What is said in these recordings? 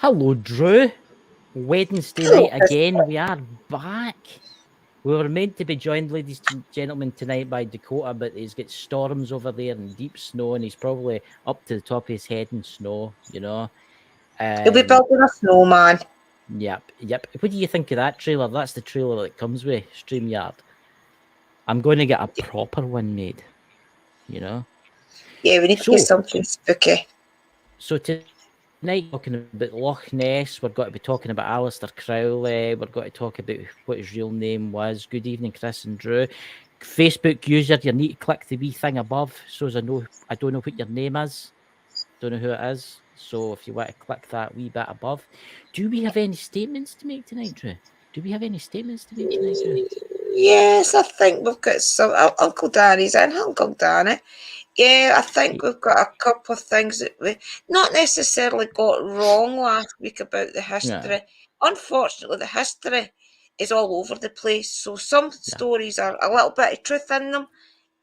Hello, Drew. Wednesday Hello, night again. We are back. We were meant to be joined, ladies and gentlemen, tonight by Dakota, but he's got storms over there and deep snow, and he's probably up to the top of his head in snow, you know. He'll be Um, building a snowman. yep. What do you think of that trailer? That's the trailer that comes with StreamYard. I'm going to get a proper one made, you know. Yeah, we need to get So, something spooky. Tonight, talking about Loch Ness, we're going to be talking about Aleister Crowley. We're going to talk about what his real name was. Good evening, Chris and Drew. Facebook user, you need to click the wee thing above so as I don't know what your name is. Don't know who it is. So if you want to click that wee bit above. Do we have any statements to make tonight, Drew? Do we have any statements to make tonight, Drew? Yes, I think we've got some. Uncle Danny's in. Uncle Danny. Yeah, I think we've got a couple of things that we not necessarily got wrong last week about the Yeah. history. Unfortunately, the history is all over the place. So some stories are a little bit of truth in them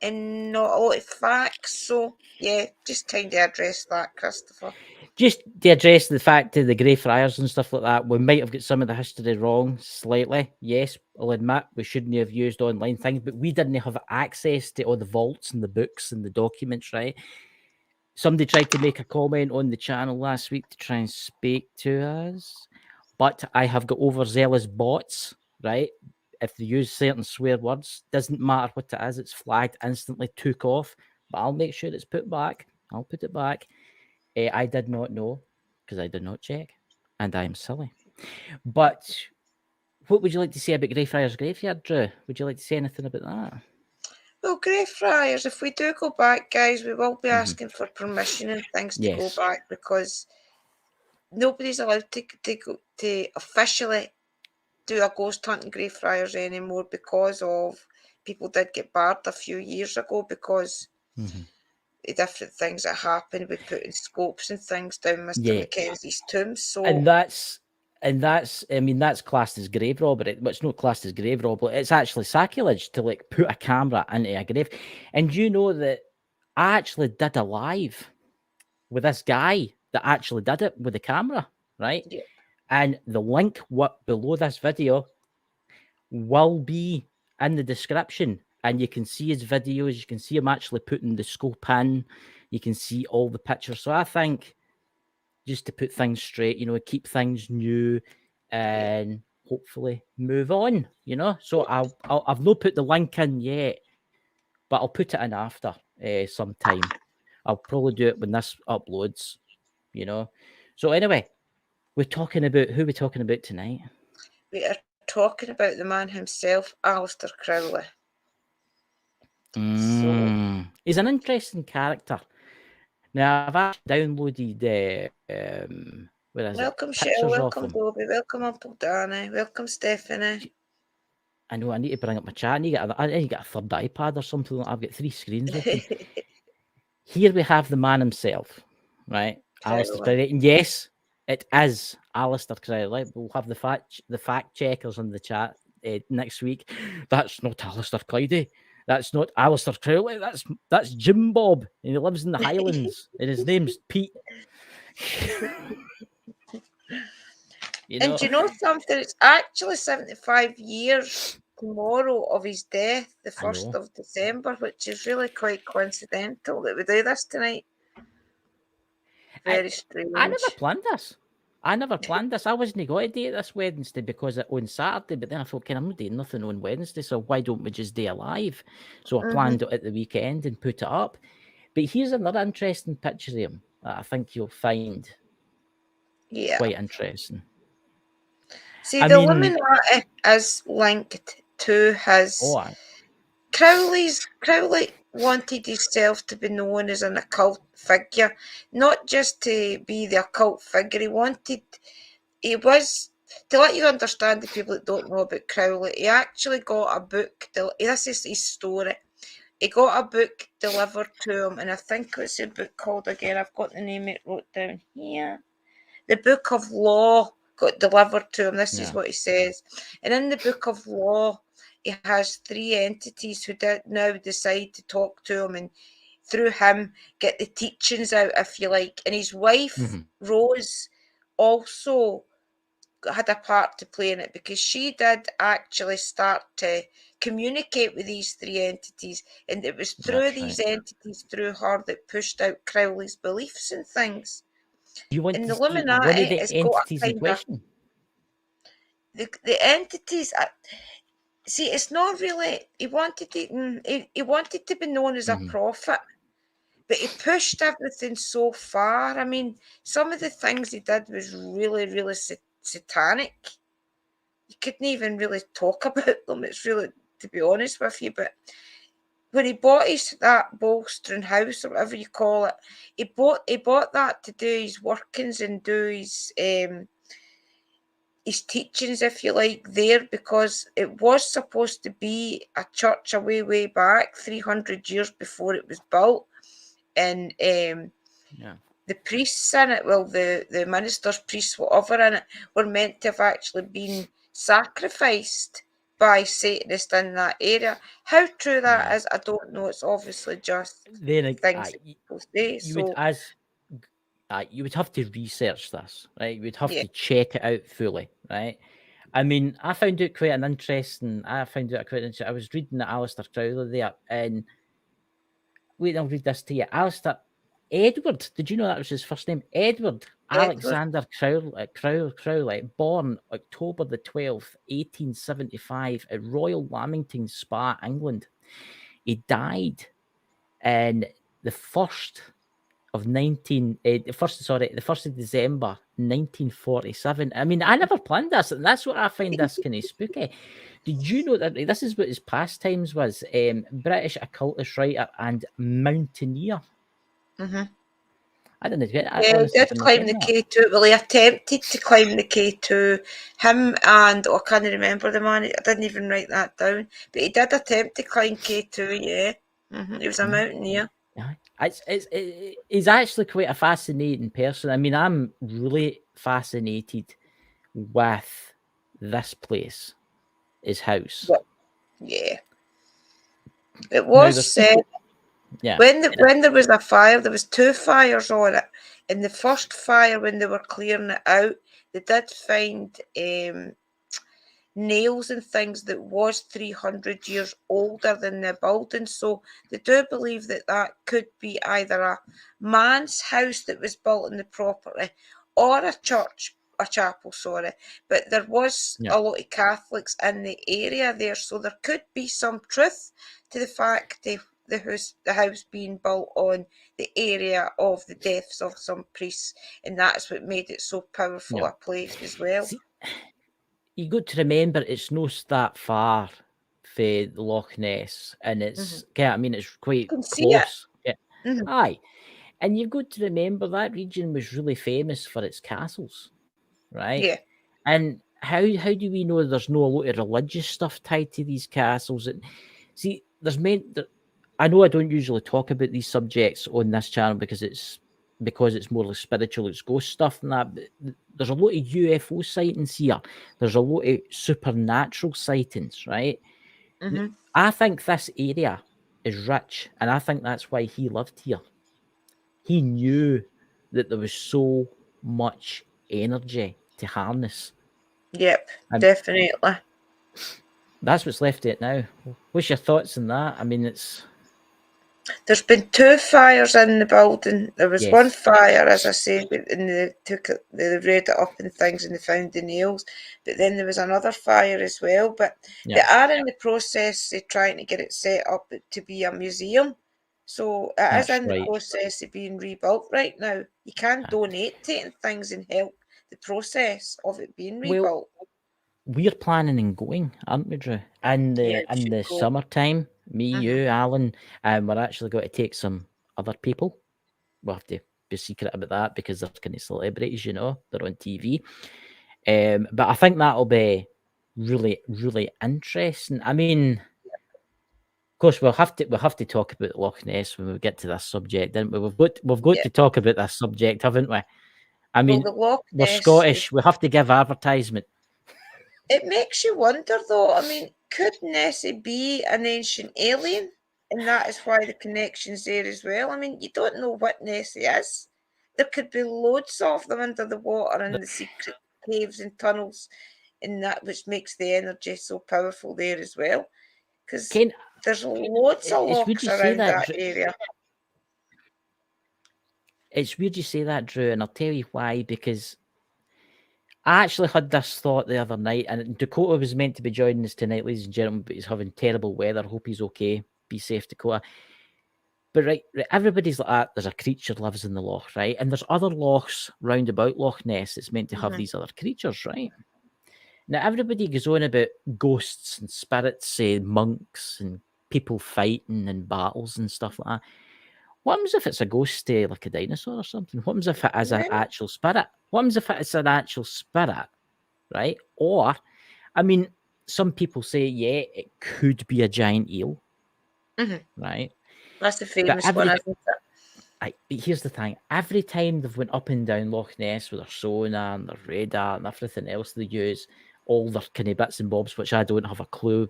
and not a lot of facts. So yeah, just kind of address that, Christopher. Just to address the fact of the Greyfriars and stuff like that, we might have got some of the history wrong slightly. Yes, I'll admit we shouldn't have used online things, but we didn't have access to all the vaults and the books and the documents, right? Somebody tried to make a comment on the channel last week to try and speak to us, but I have got overzealous bots, right? If they use certain swear words, doesn't matter what it is, it's flagged instantly, took off. But I'll make sure it's put back. I'll put it back. I did not know because I did not check, and I am silly. But what would you like to say about Greyfriars Graveyard, Drew? Would you like to say anything about that? Well, Greyfriars, if we do go back, guys, we will be asking for permission and things to go Yes. back because nobody's allowed to officially do a ghost hunting Greyfriars anymore because of people did get barred a few years ago because the different things that happened with putting scopes and things down Mr. Yeah, Mackenzie's tomb. So and that's I mean that's classed as grave robbery, but it's not classed as grave robbery. It's actually sacrilege to like put a camera into a grave. And you know that I actually did a live with this guy that actually did it with the camera, right? yeah, And the link what below this video will be in the description, and you can see his videos. You can see him actually putting the scope in. You can see all the pictures. So I think just to put things straight, keep things new, and hopefully move on. So I've not put the link in yet, but I'll put it in after sometime. I'll probably do it when this uploads. So anyway, we're talking about who we're talking about tonight. we are talking about the man himself, Aleister Crowley. So He's an interesting character. Now I've actually downloaded where is it? welcome, Shell. Pictures of Welcome, him. Dobie. Welcome, Uncle Danny. Welcome, Stephanie. I know I need to bring up my chat. I need to get a third iPad or something. I've got 3 screens open. Here we have the man himself, right? Aleister Crowley. And yes, it is Aleister Crowley. We'll have the fact checkers in the chat next week. That's not Aleister Crowley. That's not Aleister Crowley. That's Jim Bob, and he lives in the Highlands, and his name's Pete. And do you know something? It's actually 75 years tomorrow of his death, the 1st of December, which is really quite coincidental that we do this tonight. Very strange. I never planned this. I wasn't going to do it this Wednesday because it on Saturday, but then I thought, I'm not doing nothing on Wednesday, so why don't we just do a live? So I planned it at the weekend and put it up. But here's another interesting picture of him that I think you'll find quite interesting. See, the Illuminati is linked to his... Crowley wanted himself to be known as an occult figure, not just to be the occult figure. He was, to let you understand, the people that don't know about Crowley, he actually got a book, this is his story, he got a book delivered to him, and I think it's a book called, again, I've got the name it wrote down here, the Book of Law got delivered to him. This is what he says. And in the Book of Law, he has 3 entities who now decide to talk to him and through him get the teachings out, if you like. And his wife, Rose, also had a part to play in it, because she did actually start to communicate with these three entities, and it was through That's these right. entities, through her, that pushed out Crowley's beliefs and things. Do you want And to the see one of Illuminati the has got a entities in kind of question? the entities. See, it's not really. He wanted he wanted to be known as a Mm-hmm. prophet, but he pushed everything so far. I mean, some of the things he did was really, really satanic. You couldn't even really talk about them. It's really, to be honest with you. But when he bought that Boleskine House, or whatever you call it, he bought that to do his workings and do his teachings, if you like, there, because it was supposed to be a church a way back, 300 years before it was built. And Yeah. the priests in it, well, the ministers, priests, whatever in it, were meant to have actually been sacrificed by Satanists in that area. How true that Yeah. is, I don't know. It's obviously just Then things that people say. you would, So, you would have to research this, right? You would have yeah, to check it out fully, right? I mean, I found it quite an interesting. I was reading the Aleister Crowley there, and wait, I'll read this to you. Aleister Edward. Did you know that was his first name? Edward Edward. Alexander Crowley, born October the 12th, 1875, at Royal Lamington Spa, England. He died in the first of 19 the first of December 1947. I mean, I never planned this, and that's what I find this kind of spooky. Did you know that this is what his pastimes was? British occultist writer and mountaineer. Mm-hmm. I Yeah, he honestly did didn't climb get the that. K2. Well, he attempted to climb the K2. Him and, I can't remember the man. I didn't even write that down. But he did attempt to climb K2, yeah. He was a Yeah, mountaineer. yeah. He's actually quite a fascinating person. I mean, I'm really fascinated with this place, his house. But, yeah. It Now, was there's said, people, yeah, when there was a fire, there was two fires on it. In the first fire, when they were clearing it out, they did find nails and things that was 300 years older than the building. So they do believe that that could be either a man's house that was built in the property, or a chapel, sorry. But there was yeah. a lot of Catholics in the area there, so there could be some truth to the fact of the house being built on the area of the deaths of some priests, and that's what made it so powerful Yeah. a place as well. See, you got to remember it's not that far for the Loch Ness, and Mm-hmm. I mean, it's You quite can see it. close. Yeah. Mm-hmm. Aye. And you've got to remember that region was really famous for its castles, right? Yeah. And how do we know there's no a lot of religious stuff tied to these castles? And see, I know I don't usually talk about these subjects on this channel because it's more like spiritual, it's ghost stuff and that. But there's a lot of UFO sightings here. There's a lot of supernatural sightings, right? Mm-hmm. I think this area is rich, and I think that's why he lived here. He knew that there was so much energy to harness. Yep, And definitely. that's what's left of it now. What's your thoughts on that? I mean, There's been two fires in the building. There was one yes, fire, as I said, and they read it up and things, and they found the nails. But then there was another fire as well. But they yeah, are in the process of trying to get it set up to be a museum. So it is that's in the right. process of being rebuilt right now. You can donate to it and things and help the process of it being Well, rebuilt. we're planning on going, aren't we, Drew? In Yeah, the you should go. summertime, me, Mm-hmm. you, Alan, and we're actually going to take some other people. We'll have to be secret about that because they're kind of celebrities, they're on TV. But I think that'll be really, really interesting. I mean, of course, we'll have to talk about Loch Ness when we get to this subject, don't we? We've got Yeah. to talk about this subject, haven't we? I Well, mean, the Loch we're Ness is. Scottish. We have to give advertisement. It makes you wonder, though. I mean, could Nessie be an ancient alien? And that is why the connection's there as well. I mean, you don't know what Nessie is. there could be loads of them under the water in the secret caves and tunnels, and that which makes the energy so powerful there as well. Because there's loads of it's weird locks you say around that that, area. It's weird you say that, Drew, and I'll tell you why. Because I actually had this thought the other night, and Dakota was meant to be joining us tonight, ladies and gentlemen, but he's having terrible weather. Hope he's okay. Be safe, Dakota. But right, everybody's like that. There's a creature lives in the loch, right? And there's other lochs round about Loch Ness that's meant to have these other creatures, right? Now, everybody goes on about ghosts and spirits, monks and people fighting and battles and stuff like that. What happens if it's a ghost, like a dinosaur or something? What happens if it is an actual spirit? What happens if it's an actual spirit, right? Or, I mean, some people say, yeah, it could be a giant eel, right? That's the famous one, isn't it? But here's the thing. Every time they've went up and down Loch Ness with their sonar and their radar and everything else they use, all their kind of bits and bobs, which I don't have a clue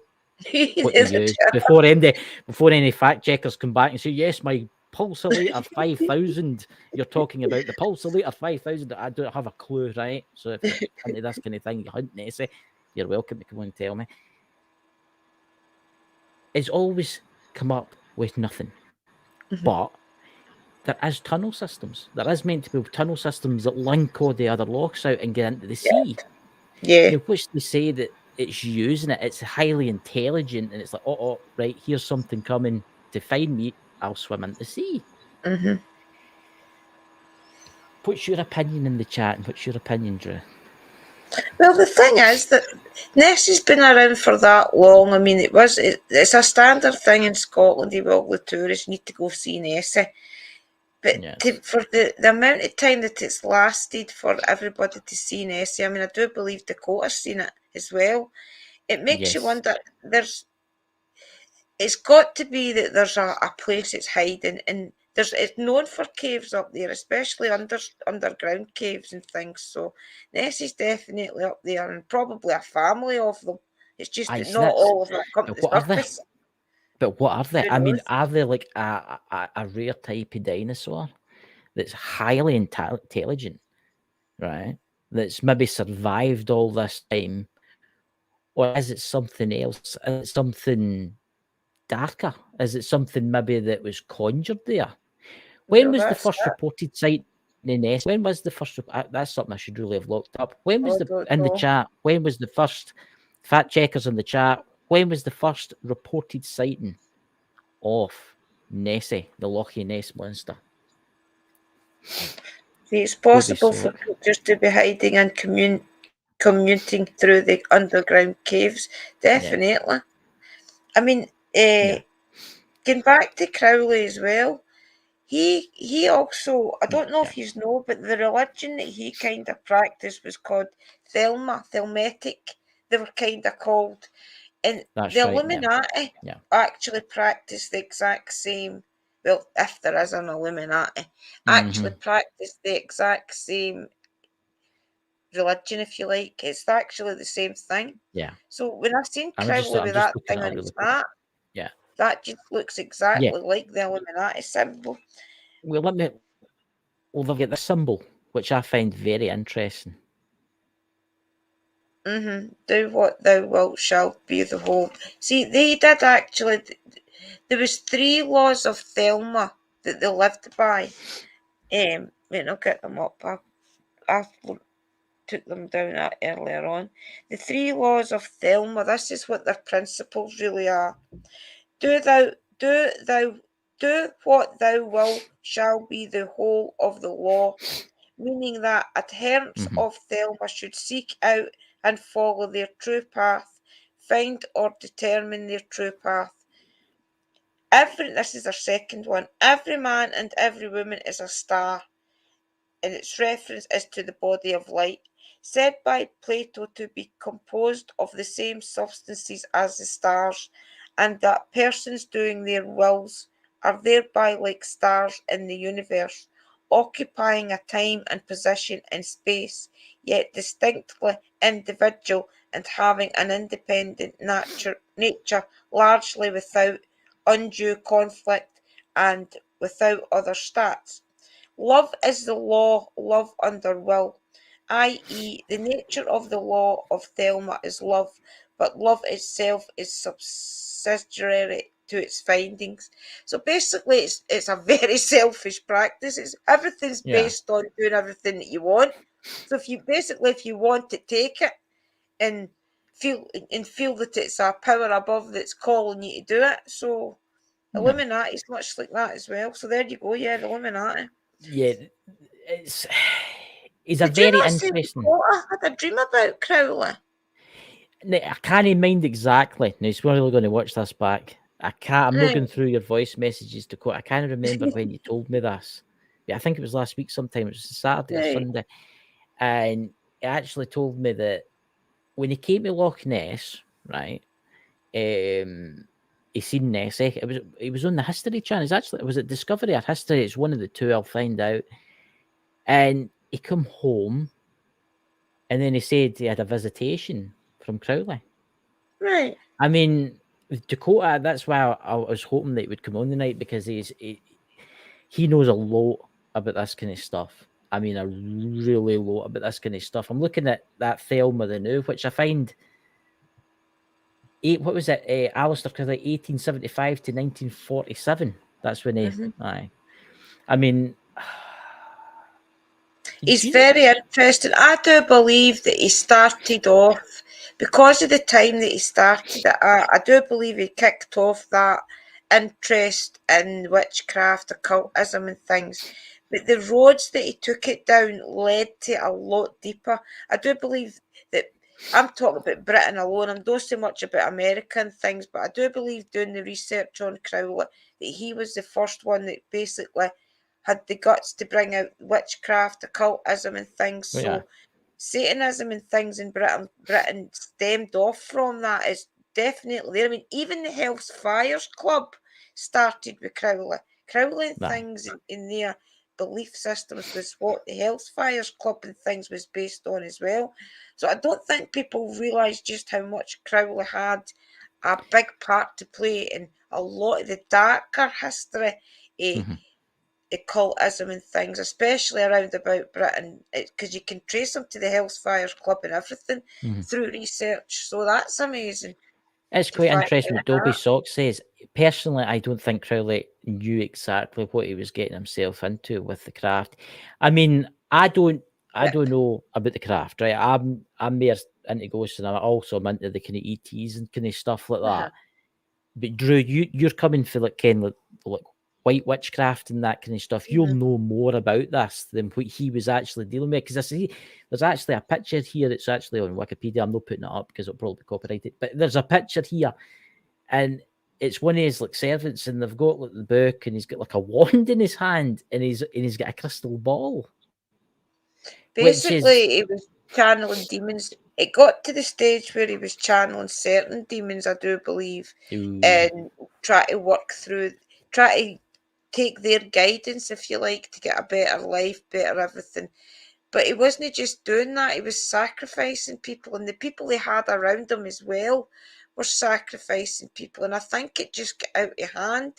what they use, before any fact checkers come back and say, yes, my pulsolator 5000, you're talking about the pulsolator 5000. I don't have a clue, right? So if you're into this kind of thing, you hunt Nessie, you're welcome to come and tell me. It's always come up with nothing. But there is tunnel systems. There is meant to be tunnel systems that link all the other lochs out and get into the sea. Yeah. Which they say that it's using it. It's highly intelligent, and it's like, oh, right, here's something coming to find me. I'll swim into the sea. What's your opinion in the chat, and what's your opinion, Drew? Well, the thing is that Nessie's been around for that long. I mean, it's a standard thing in Scotland. All the tourists need to go see Nessie. But for the amount of time that it's lasted for everybody to see Nessie, I mean, I do believe Dakota's seen it as well. It makes you wonder, it's got to be that there's a place it's hiding, and it's known for caves up there, especially underground caves and things. So Nessie's definitely up there, and probably a family of them. It's just that not all of them come to the surface. But what are they? I mean, are they like a rare type of dinosaur that's highly intelligent, right? That's maybe survived all this time? Or is it something else? Is it something darker? Is it something maybe that was conjured there? When was the first reported sight in Ness? When was the first? That's something I should really have looked up. When was the chat? When was the first fact checkers in the chat? When was the first reported sighting of Nessie, the Loch Ness monster? See, it's possible for creatures to be hiding and commuting through the underground caves. Definitely. I mean, getting back to Crowley as well, he also, I don't know if you know, but the religion that he kind of practiced was called Thelmetic. They were kind of called. And the Illuminati actually practice the exact same. Well, if there is an Illuminati, actually practice the exact same religion, if you like. It's actually the same thing. Yeah. So when I've seen Crowley with that thing on his hat, that just looks exactly like the Illuminati symbol. Well, they've got the symbol, which I find very interesting. Do what thou wilt shall be the whole. See, they did actually. There was 3 laws of Thelma that they lived by. Wait, I'll get them up. I took them down earlier on. The 3 laws of Thelma. This is what their principles really are. Do what thou wilt shall be the whole of the law, meaning that adherents of Thelma should seek out and follow their true path, find or determine their true path. This is our second one. Every man and every woman is a star, and its reference is to the body of light, said by Plato to be composed of the same substances as the stars, and that persons doing their wills are thereby like stars in the universe, occupying a time and position in space, yet distinctly individual and having an independent nature largely without undue conflict and without other stats. Love is the law, love under will, i.e., the nature of the law of Thelma is love, but love itself is subsidiary to its findings. So basically, it's a very selfish practice. It's everything's Yeah. based on doing everything that you want. So if you want to take it and feel that it's a power above that's calling you to do it. So Yeah. Illuminati is much like that as well. So there you go. Yeah, the Illuminati. Yeah. It's he's a Did you very not say interesting. Dakota had a dream about Crowley? I can't mind exactly. Now, it's really going to watch this back. I'm not Right. going through your voice messages to quote. I can't remember when you told me this. Yeah, I think it was last week sometime. It was Saturday or Right. Sunday. And he actually told me that when he came to Loch Ness, right, he seen Nessie. It was on the History Channel. It's actually, was it Discovery or History? It's one of the two, I'll find out. And he come home and then he said he had a visitation from Crowley. Right. I mean, with Dakota, that's why I was hoping that he would come on tonight because he knows a lot about this kind of stuff. I mean, a really lot about this kind of stuff. I'm looking at that Thelma the New, which I find what was it? Aleister Crowley, 1875 to 1947. That's when he. Mm-hmm. Aye. I mean, He's do you know? very interesting. I do believe that he started off because of the time that he started it. I do believe he kicked off that interest in witchcraft, occultism, and things. But the roads that he took it down led to a lot deeper. I do believe that I'm talking about Britain alone. I'm not so much about American things, but I do believe doing the research on Crowley that he was the first one that basically had the guts to bring out witchcraft, occultism, and things. Well, yeah, So Satanism and things in Britain stemmed off from that. Is definitely there. I mean, even the Hell's Fires Club started with Crowley. Crowley and aye. things in their belief systems was what the Hell's Fires Club and things was based on as well. So I don't think people realise just how much Crowley had a big part to play in a lot of the darker history. Eh, Mm-hmm. occultism and things, especially around about Britain, because you can trace them to the Hell's Fires Club and everything Mm-hmm. through research. So that's amazing It's to quite find interesting out what Dobby that. Sock says. Personally, I don't think Crowley knew exactly what he was getting himself into with the craft. I mean, I But don't know about the craft, right? I'm more into ghosts and I'm also into the kind of ETs and kind of stuff like uh-huh. that. But Drew, you're coming for like Ken, like white witchcraft and that kind of stuff. You'll Mhm. know more about this than what he was actually dealing with. Because I see there's actually a picture here. It's actually on Wikipedia. I'm not putting it up because it'll probably be copyrighted. But there's a picture here, and it's one of his like servants, and they've got like the book, and he's got like a wand in his hand, and he's got a crystal ball, which is Basically, he was channeling demons. It got to the stage where he was channeling certain demons, I do believe, ooh, and try to work through, try to take their guidance, if you like, to get a better life, better everything. But he wasn't just doing that, he was sacrificing people, and the people he had around him as well were sacrificing people. And I think it just got out of hand.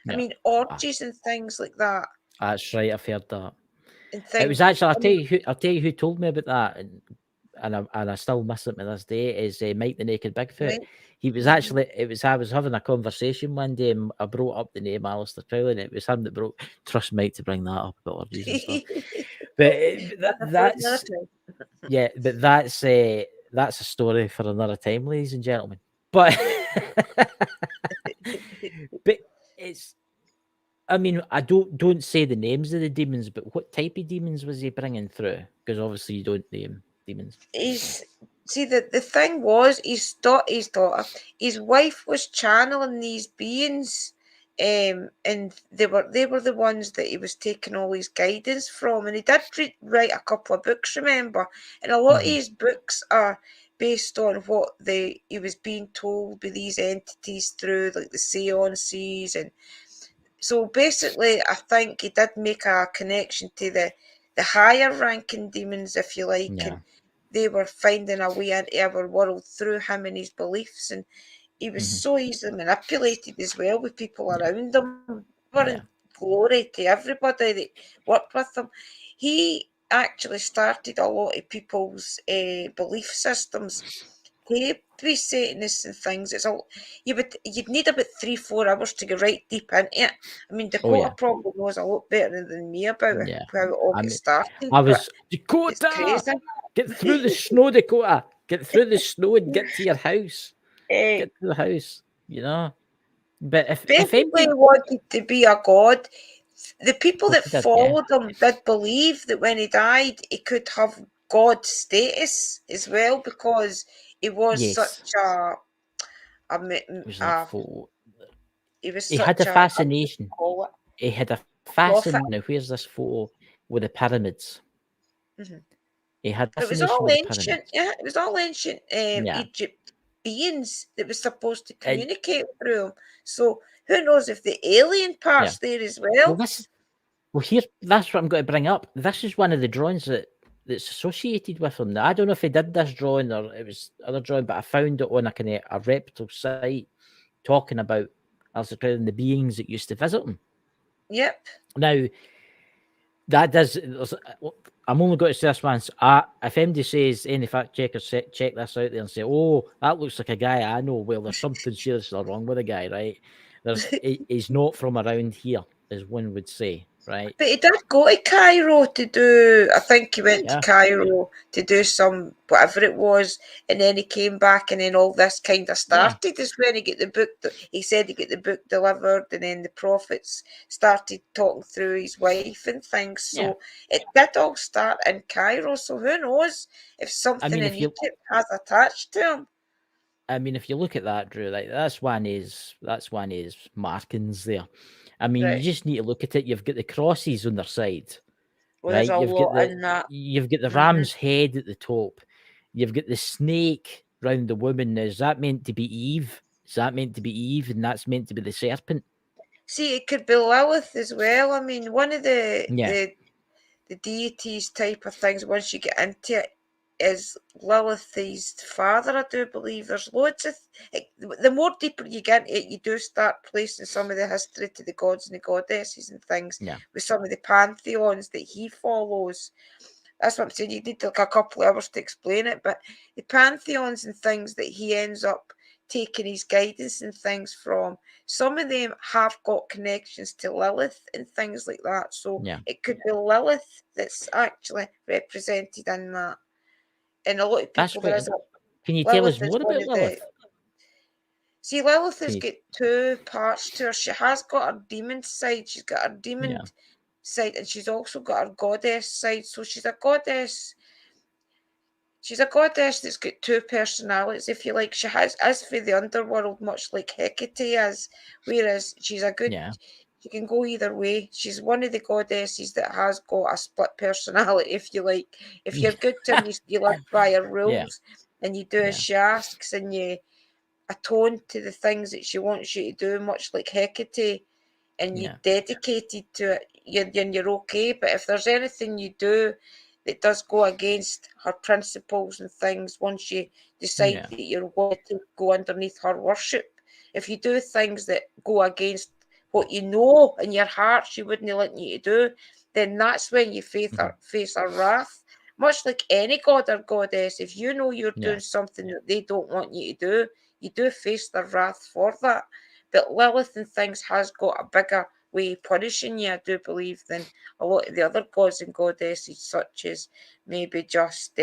I yeah, mean, ah, orgies and things like that, that's right. I've heard that. and It was things. actually I mean, I'll tell you who told me about that, and I still miss it to this day. Is Mike the Naked Bigfoot? right? He was Mhm. actually it was I was having a conversation one day, and I brought up the name Aleister Crowley, and it was him that broke. Trust Mike to bring that up about orgies and stuff. But That's a point that's nothing. yeah, but that's a story for another time, ladies and gentlemen. But but it's I mean, I don't say the names of the demons, but what type of demons was he bringing through? Because obviously you don't name demons. He's see the thing was his daughter, his wife was channeling these beings, and they were the ones that he was taking all his guidance from, and he did write a couple of books, remember, and a lot of Hmm. his books are based on what he was being told by these entities through like the seances. And so basically I think he did make a connection to the higher ranking demons, if you like, Yeah. and they were finding a way into our world through him and his beliefs. And he was Hmm. so easily manipulated as well with people Yeah. around him. They were Yeah. glory to everybody that worked with him. He actually started a lot of people's belief systems. To be Satanists and things, you'd need about 3-4 hours to go right deep into it. I mean, Dakota probably knows a lot better than me about it, Yeah. how it all I got mean, started, I but was it's Dakota. crazy. Get through the snow, Dakota. Get through the snow and get to your house. Eh, Get to the house. You know. But if basically, he anybody, wanted to be a god. The people well, that he did, yeah, followed him did believe that when he died, he could have god status as well because he was yes, such a, it was like a full. he was He had such a a what do you fascination. call it, He had a prophet. fascination. Now, where's this photo with the pyramids? Mhm. He had a It was fascination all with the ancient, pyramids. yeah. It was all ancient Yeah. Egypt beings that was supposed to And communicate through him. So who knows if the alien yeah. part's there as Well, well? here, that's what I'm going to bring up. This is one of the drawings that's associated with him. Now, I don't know if he did this drawing or it was other drawing, but I found it on a kind of a reputable site talking about Aleister and the beings that used to visit him. Yep. Now, that does. I'm only going to say this once. If MD says any fact checkers check this out there and say, "Oh, that looks like a guy I know," well, there's something seriously wrong with the guy, right? He's not from around here, as one would say, right? But he did go to Cairo to do, I think he went to Yeah, Cairo to do some, whatever it was, and then he came back and then all this kind of yeah, started. Is when he get the book, he said he get the book delivered and then the prophets started talking through his wife and things. yeah. So it did all start in Cairo. So who knows if I something mean, in Egypt has attached to him. if you look at that, Drew, like that's one is markings there. I mean, you Right. just need to look at it. You've got the crosses on their side, Well, there's right? a lot in that. You've got the Hmm. ram's head at the top. You've got the snake round the woman. Now, is that meant to be Eve? Is that meant to be Eve? And that's meant to be the serpent? See, it could be Lilith as well. I mean, one of Yeah, the deities type of things, once you get into it, is Lilith's father, I do believe. There's loads of the more deeper you get into it, you do start placing some of the history to the gods and the goddesses and things yeah, with some of the pantheons that he follows. That's what I'm saying. You need like a couple of hours to explain it, but the pantheons and things that he ends up taking his guidance and things from, some of them have got connections to Lilith and things like that. So yeah. it could be Lilith that's actually represented in that. And a lot of That's people, there quite. is a Can you tell us Lilith is more one about of the. Lilith? See, Lilith Can has you? got two parts to her. She has got her demon side. She's got her demon Yeah, side, and she's also got her goddess side. So she's a goddess. She's a goddess that's got two personalities, if you like. She has, as for the underworld, much like Hecate is, whereas she's a good, yeah, she can go either way. She's one of the goddesses that has got a split personality, if you like. If you're good to her, you live by her yeah, rules and you do as yeah, she asks and you atone to the things that she wants you to do, much like Hecate, and you're yeah, dedicated to it, you're okay. But if there's anything you do that does go against her principles and things, once you decide yeah, that you're going to go underneath her worship, if you do things that go against what you know in your heart she wouldn't let you to do, then that's when you mhm, face her wrath. Much like any god or goddess, if you know you're yeah. doing something that they don't want you to do, you do face their wrath for that. But Lilith and things has got a bigger way of punishing you, I do believe, than a lot of the other gods and goddesses, such as maybe just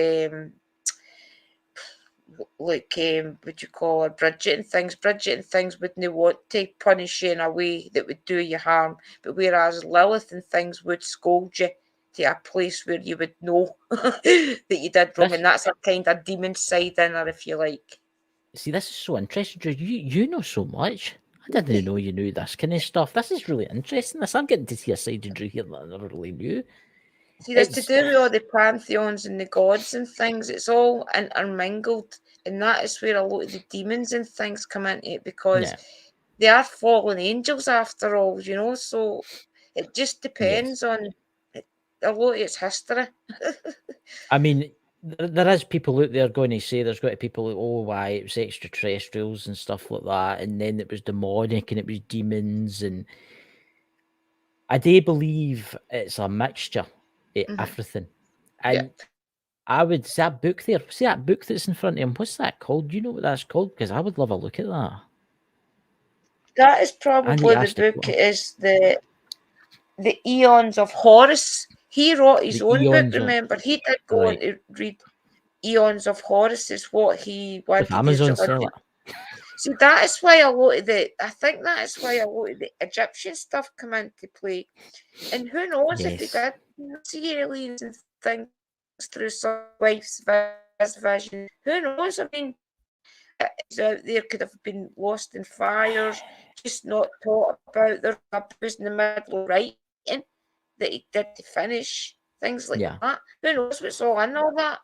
like what you call her, Bridget and things. Bridget and things wouldn't want to punish you in a way that would do you harm, but whereas Lilith and things would scold you to a place where you would know that you did wrong, This and that's a kind of demon side in her, if you like. See, this is so interesting, Drew. You know so much. I didn't know you knew this kind of stuff. This is really interesting. This I'm getting to see a side of Drew here that I never really knew. See, there's to It's do with all the pantheons and the gods and things. It's all intermingled, and that is where a lot of the demons and things come into it because yeah, they are fallen angels after all, you know. So it just yes. depends on a lot of its history. I mean, there is people out there going to say there's got to people like, oh, why it was extraterrestrials and stuff like that, and then it was demonic and it was demons, and I do believe it's a mixture of everything. And Yep. I would see that book there. See that book that's in front of him. What's that called? Do you know what that's called? Because I would love a look at that. That is I need probably to the ask the book. It is the Eons of Horus. He wrote his own book. Eons of Remember, he did go on right. to read Eons of Horus. Is what he If wanted his Amazon sell religion. it, See, that is why a lot of I think that is why a lot of the Egyptian stuff come into play. And who knows if he yes, did see aliens and things through some wife's vision. Who knows? I mean, is out there could have been lost in fires, just not taught about. There was in the middle of writing that he did to finish, things like yeah. that. Who knows what's all in all that?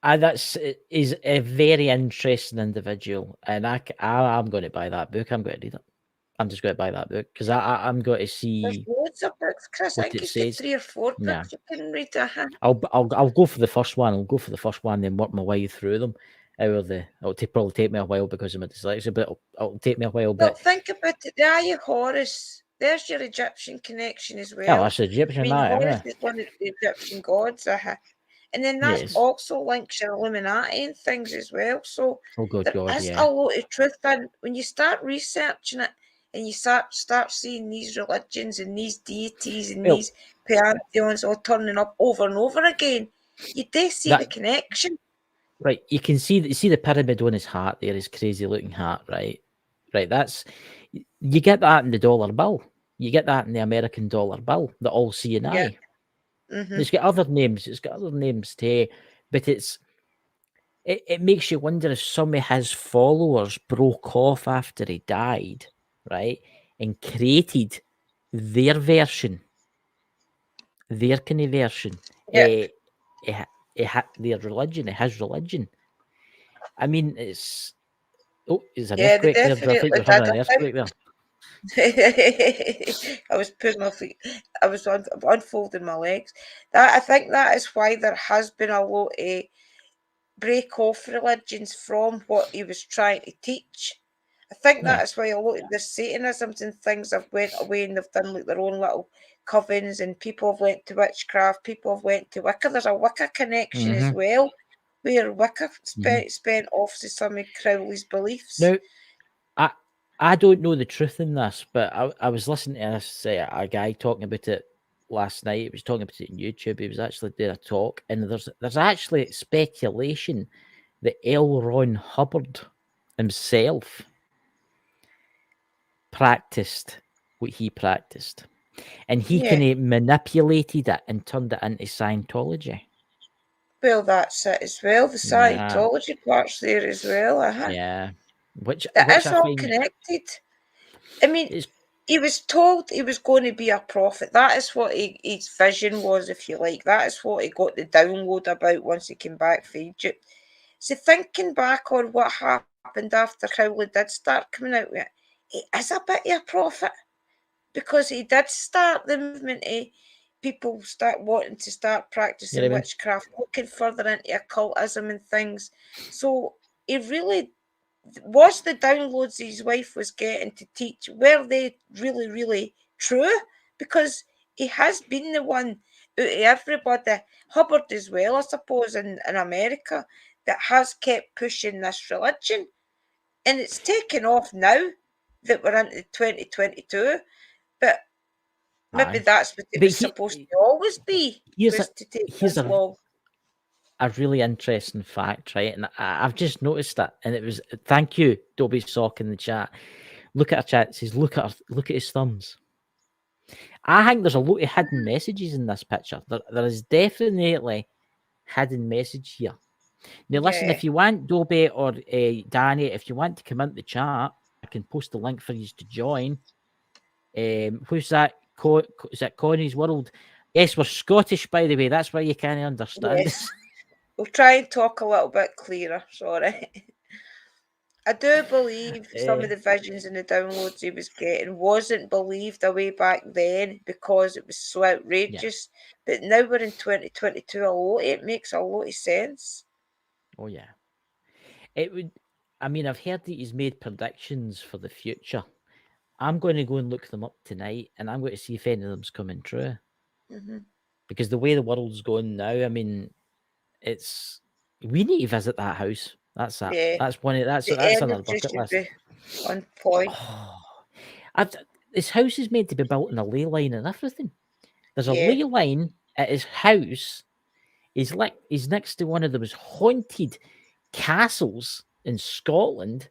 That's is a very interesting individual, and I'm going to buy that book. I'm going to read it. I'm just going to buy that book because I'm going to There's see loads of books, Chris. I what think it he's got says. 3 or 4 Yeah, books you can read. I'll go for the first one. I'll go for the first one, then work my way through them. Probably take me a while because of my dyslexia, but it'll take me a while. Well, But think about it. The Eye of Horus, there's your Egyptian connection as oh, well. that's Egyptian, I mean, that Horus anyway. is one of the Egyptian gods. And then that Yes. also links your Illuminati and things as well. So Oh, good there God, is yeah. a lot of truth in when you start researching it and you start seeing these religions and these deities and Well, these pantheons all turning up over and over again. You do see the connection. Right, you can see the pyramid on his heart there, his crazy looking heart, right? Right, that's you get that in the dollar bill. You get that in the American dollar bill, the all seeing Yeah. eye. It's got other names. It's got other names too, but it makes you wonder if some of his followers broke off after he died, right, and created their version, their kind of version, Yep. their religion, his religion. I mean, it's there's an Yeah, they earthquake there. I definitely think we're did. having an earthquake there. I was putting my feet. I was unfolding my legs. That I think that is why there has been a lot of break off religions from what he was trying to teach. I think Yeah. that is why a lot of the Satanisms and things have went away and they've done like their own little covens and people have went to witchcraft, people have went to Wicca. There's a Wicca connection as well, where Wicca spent off to some of Crowley's beliefs. Now, I don't know the truth in this, but I was listening to this a guy talking about it last night. He was talking about it on YouTube. He was actually doing a talk, and there's actually speculation that L. Ron Hubbard himself practiced what he practiced, and he Yeah. kind of manipulated it and turned it into Scientology. Well, that's it as well. The Yeah, Scientology part's there as well. yeah. Which It is I all find connected. I mean, is he was told he was going to be a prophet. That is what his vision was, if you like. That is what he got the download about once he came back from Egypt. So thinking back on what happened after Crowley did start coming out with it, he is a bit of a prophet because he did start the movement of people start wanting to start practicing you know what I mean? witchcraft, looking further into occultism and things. So he really was the downloads his wife was getting to teach, were they really, really true? Because he has been the one out of everybody, Hubbard as well, I suppose, in America, that has kept pushing this religion. And it's taken off now that we're into 2022. But maybe Aye. that's what it But was supposed to always be, here's was to take here's this long. a really interesting fact, right? And I've just noticed that, and it was thank you, Dobby Sock in the chat. Look at our chat. It says, look at his thumbs. I think there's a lot of hidden messages in this picture. There is definitely hidden message here. Now, listen, Yeah. if you want Dobby or Danny, if you want to come into the chat, I can post the link for you to join. Who's that? Is that Connie's World? Yes, we're Scottish, by the way. That's why you can't understand Yes. us. We'll try and talk a little bit clearer. Sorry. I do believe some of the visions and the downloads he was getting wasn't believed away back then because it was so outrageous. Yeah. But now we're in 2022, it makes a lot of sense. Oh, yeah. It would. I mean, I've heard that he's made predictions for the future. I'm going to go and look them up tonight, and I'm going to see if any of them's coming true. Mm-hmm. Because the way the world's going now, I mean, we need to visit that house. That's that. Yeah. That's one. That's The another energy bucket should list. be on point. Oh, this house is meant to be built in a ley line and everything. There's a Yeah. ley line at his house. He's next to one of those haunted castles in Scotland.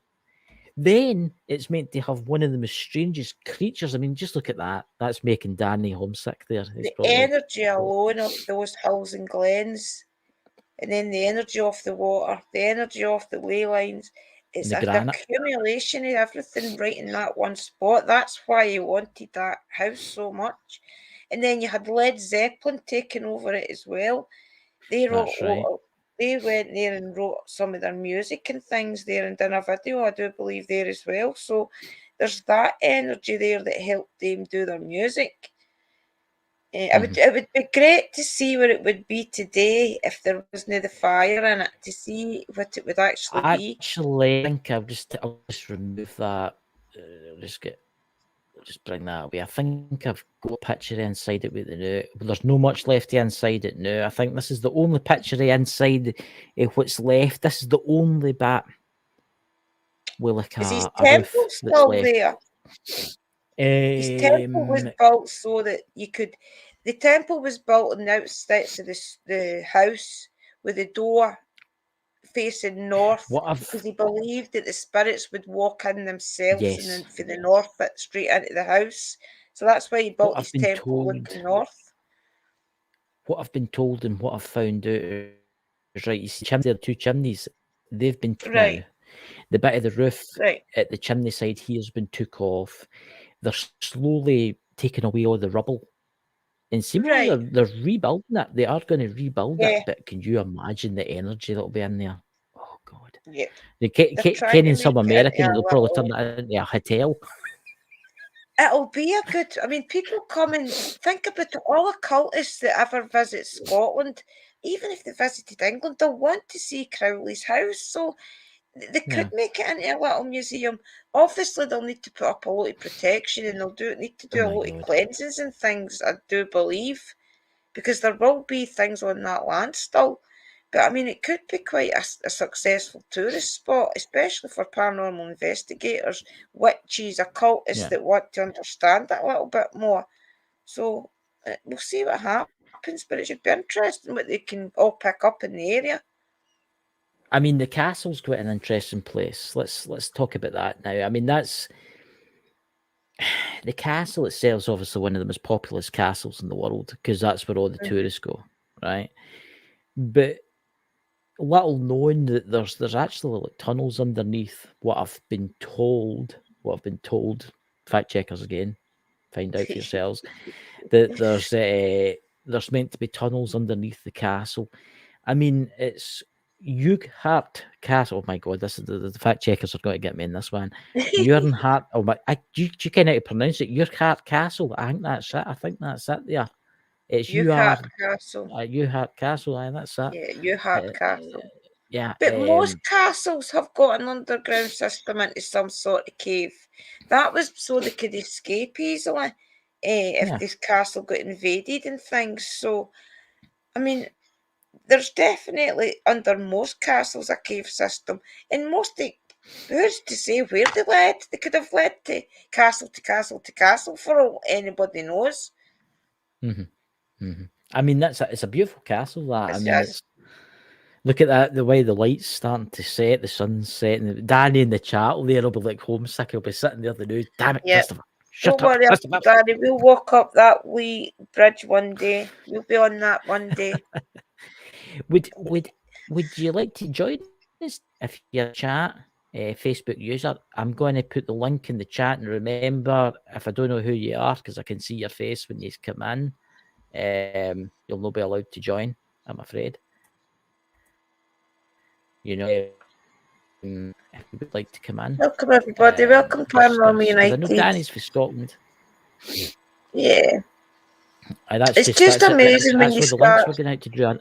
Then it's meant to have one of the most strangest creatures. I mean, just look at that. That's making Danny homesick there. The energy alone of those hills and glens, and then the energy of the water, the energy of the ley lines, it's the an granite. accumulation of everything right in that one spot. That's why he wanted that house so much. And then you had Led Zeppelin taking over it as well. They That's right. they went there and wrote some of their music and things there and done a video, I do believe, there as well. So there's that energy there that helped them do their music. It would be great to see what it would be today if there wasn't the fire in it, to see what it would actually be. Actually, I think I'll just remove that. Just bring that away. I think I've got a picture inside it with the new. There's no much left inside it now. I think this is the only picture inside what's left. This is the only bit with like Is his a temple roof that's still left. there? His temple was built so that you could. The temple was built on the outskirts of the house with the door facing north, because he believed that the spirits would walk in themselves and then for the north straight into the house. So that's why he built his temple looking north. What I've been told and what I've found out is, right, you see there are two chimneys. They've been right. The bit of the roof right. at the chimney side here has been took off. They're slowly taking away all the rubble. And seemingly they're rebuilding it. They are going to rebuild it. But can you imagine the energy that'll be in there? Oh, God. Yeah. Ken and some Americans will probably turn that into a hotel. It'll be a good. I mean, people come and think about it. All occultists that ever visit Scotland, even if they visited England, they'll want to see Crowley's house. So they could make it into a little museum. Obviously, they'll need to put up a lot of protection, and they'll need to do a lot of cleansings and things, I do believe, because there will be things on that land still. But I mean, it could be quite a successful tourist spot, especially for paranormal investigators, witches, occultists that want to understand it a little bit more. So we'll see what happens, but it should be interesting what they can all pick up in the area. I mean, the castle's quite an interesting place. Let's talk about that now. I mean, that's the castle itself is obviously one of the most populous castles in the world because that's where all the tourists go, right? But little known that there's actually like tunnels underneath. What I've been told, fact checkers again, find out for yourselves, that there's meant to be tunnels underneath the castle. I mean, it's Ughart Castle. Oh my God, this is the fact checkers are going to get me in this one. Ughart. Oh my, do you kind of pronounce it? Ughart Castle. I think that's it. There. It's Ughart Castle. Ughart Castle. Aye, that's it. Yeah, Ughart Castle. Yeah, but most castles have got an underground system into some sort of cave. That was so they could escape easily if this castle got invaded and things. So, I mean, there's definitely under most castles a cave system, and who's to say where they led? They could have led to castle to castle to castle for all anybody knows. I mean, it's a beautiful castle. That look at that, the way the light's starting to set, the sun's setting. Danny in the chat there will be like homesick. He'll be sitting there the news. Damn it, Christopher! Don't worry, Danny. We'll walk up that wee bridge one day. We'll be on that one day. Would you like to join us if you're a chat Facebook user? I'm going to put the link in the chat, and remember, if I don't know who you are, because I can see your face when you come in, you'll not be allowed to join, I'm afraid. You know, if you would like to come in. Welcome everybody. Welcome to Paranormal United. I know Danny's for Scotland. Yeah. It's just amazing when you start. We're going out to do.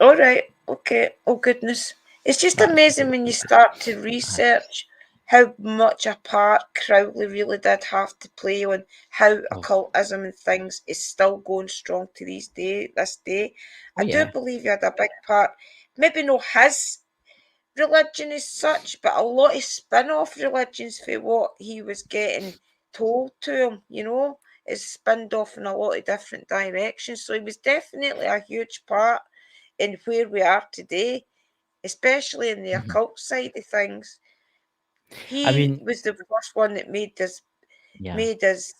All right. Okay. Oh goodness. It's just amazing when you start to research how much a part Crowley really did have to play on how Oh, occultism and things is still going strong to this day. oh I do yeah. believe he had a big part. Maybe not his religion as such, but a lot of spin-off religions for what he was getting told to him, is spinned off in a lot of different directions. So he was definitely a huge part in where we are today, especially in the Mhm. occult side of things. I He mean, was the first one that yeah. made us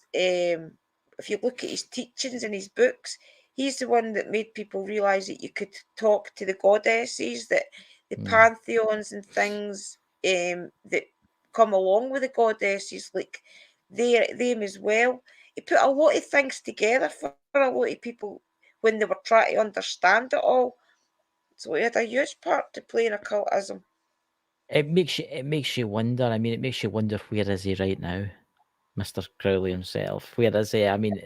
if you look at his teachings and his books, he's the one that made people realize that you could talk to the goddesses, that the Mm. pantheons and things that come along with the goddesses, like them as well. He put a lot of things together for a lot of people when they were trying to understand it all. So he had a huge part to play in occultism. It makes you wonder. I mean, it makes you wonder, where is he right now, Mr. Crowley himself? Where is he? I mean,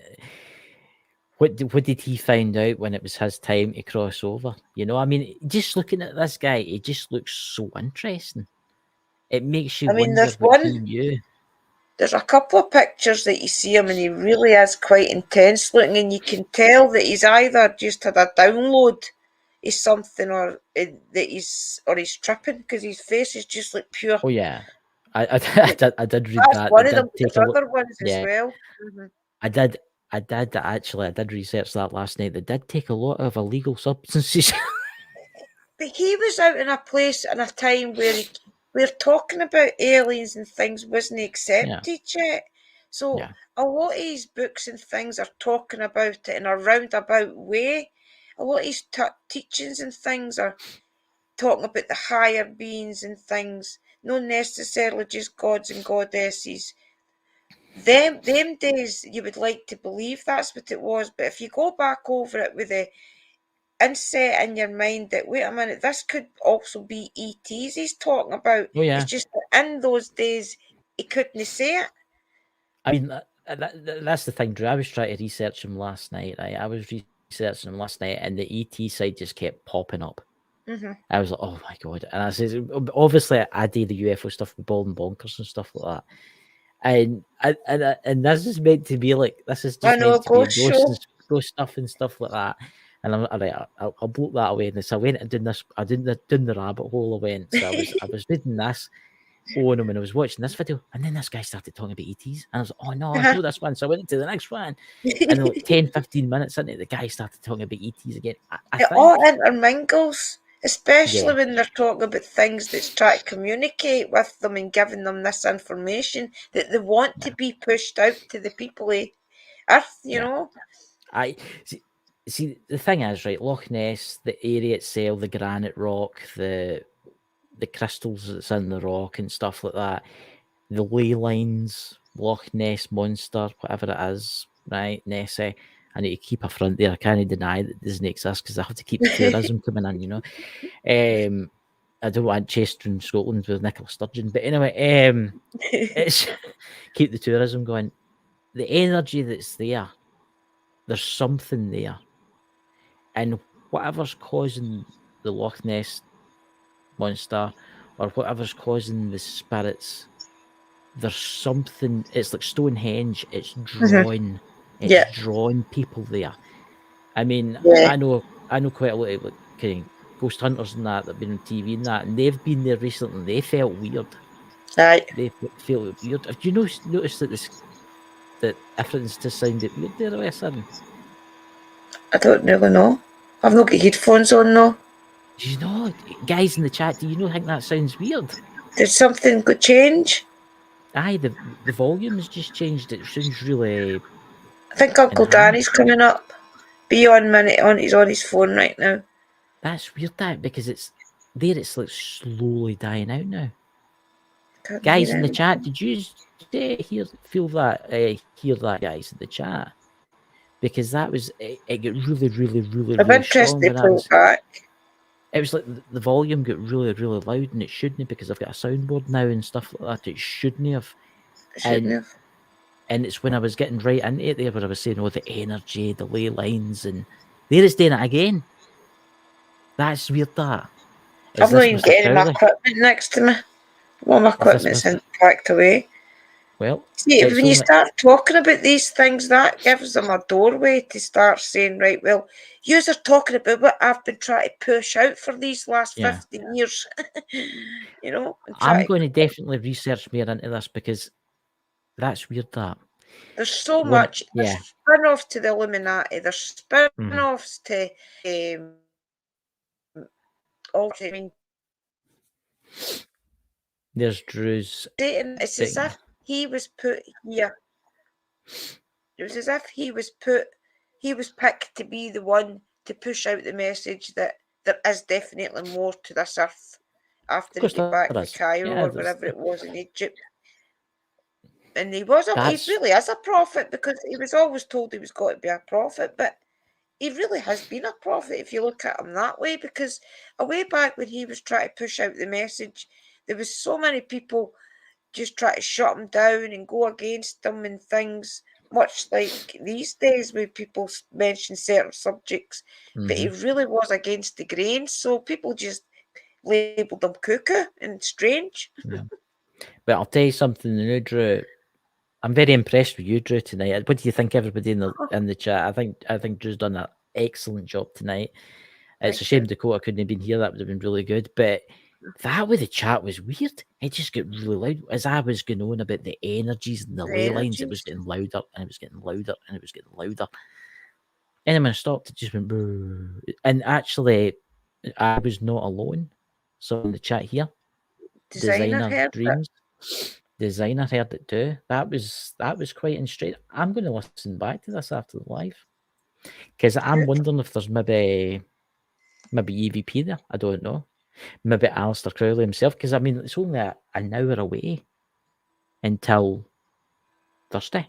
what did he find out when it was his time to cross over? I mean, just looking at this guy, he just looks so interesting. It makes you I mean, wonder there's what he one knew. There's a couple of pictures that you see him and he really is quite intense looking, and you can tell that he's either just had a download of something, or he's tripping, because his face is just like pure. Oh yeah, I did read That's that. They one of them. did take There's a look. other ones as Yeah, well. Mhm. I did. I did research that last night. They did take a lot of illegal substances. But he was out in a place and a time where we're talking about aliens and things wasn't Yeah, accepted yet. So yeah. a lot of his books and things are talking about it in a roundabout way. A lot of his teachings and things are talking about the higher beings and things, not necessarily just gods and goddesses. Them days, you would like to believe that's what it was, but if you go back over it with the inset in your mind that, wait a minute, this could also be ETs he's talking about. Oh It's yeah. just that in those days he couldn't say it. I mean, that's the thing, Drew. I was trying to research him last night. Right? I was researching him last night, and the ET side just kept popping up. Mm-hmm. I was like, oh my god! And I said, obviously, I do the UFO stuff with Bald and Bonkers and stuff like that. And this is meant to be like, this is I just know, a meant to be ghost show. ghost stuff and stuff like that. And I'm all right, I'll block that away. And so I went and did this. I didn't down the rabbit hole. I went. So I was reading this on him, and I was watching this video, and then this guy started talking about ETs, and I was like, oh no, I know this one. So I went into the next one, and then like 10, 15 minutes into it, the guy started talking about ETs again. I It all think, intermingles, especially yeah, when they're talking about things that's trying to communicate with them and giving them this information that they want to yeah, be pushed out to the people of Earth, yeah. I see. The thing is, right, Loch Ness, the area itself, the granite rock, the crystals that's in the rock and stuff like that, the ley lines, Loch Ness monster, whatever it is, right, Nessie. I need to keep a front there. I can't deny that it doesn't exist, because I have to keep the tourism coming in. I don't want Chester in Scotland with Nicola Sturgeon, but anyway, it's keep the tourism going. The energy that's there, there's something there, and whatever's causing the Loch Ness monster, or whatever's causing the spirits, there's something. It's like Stonehenge. It's Mhm. drawn. It's Yeah, drawn people there. I mean, yeah, I know quite a lot of like kind of ghost hunters and that've been on TV and that, and they've been there recently. They felt weird. right. They felt weird. Have you noticed that that everything's just sounded weird there all of a sudden? I don't really know. I've not got headphones on though. Do you know, guys in the chat? Do you know think that sounds weird? Did something go change? Aye, the volume's just changed. It sounds really I think Uncle Danny's enhanced. coming up. Be on minute on. He's on his phone right now. That's weird, that, because it's there. It's like slowly dying out now. Can't Guys hear in the him. chat, did you hear that, guys in the chat? Because that was it got really, really, really, I'm really interested strong to when I pull was. back. It was like the volume got really, really loud, and it shouldn't, because I've got a soundboard now and stuff like that. It shouldn't have. I shouldn't have. And it's when I was getting right into it there, where I was saying, oh, the energy, the ley lines, and there it's doing it again. That's weird. That is I've not this even Mr. got any of my Crowley? equipment next to me. Well, my Is this equipment's Mr. packed away. Well, See, it's when you only start talking about these things, that gives them a doorway to start saying, right, well, yous are talking about what I've been trying to push out for these last yeah. 15 years. You know, and I'm try going to definitely research more into this because that's weird. That there's so one, much. yeah. There's spin-offs to the Illuminati. There's spin-offs to all. I mean, There's Drew's Satan. It's as thing. if he was put here. It was as if he was picked to be the one to push out the message that there is definitely more to this earth Of after he course, got there back from is. Cairo Yeah, or wherever it was in Egypt. And he that's really is a prophet because he was always told he was going to be a prophet, but he really has been a prophet if you look at him that way, because way back when he was trying to push out the message, there was so many people just try to shut him down and go against him and things, much like these days when people mention certain subjects. But he really was against the grain, so people just labelled him cuckoo and strange. yeah. But I'll tell you something, Drew. I'm very impressed with you, Drew, tonight. What do you think, everybody in the chat? I think Drew's done an excellent job tonight. It's a Thank shame you. Dakota couldn't have been here. That would have been really good. But that with the chat was weird. It just got really loud. As I was going on about the energies and the ley lines, it was getting louder and it was getting louder and it was getting louder. And then when I stopped, it just went brrr. And actually, I was not alone. So in the chat here, Designer heard Dreams, Designer heard it too. That was quite interesting. I'm going to listen back to this after the live because I'm wondering if there's maybe EVP there. I don't know. Maybe Aleister Crowley himself, because I mean it's only an hour away until Thursday.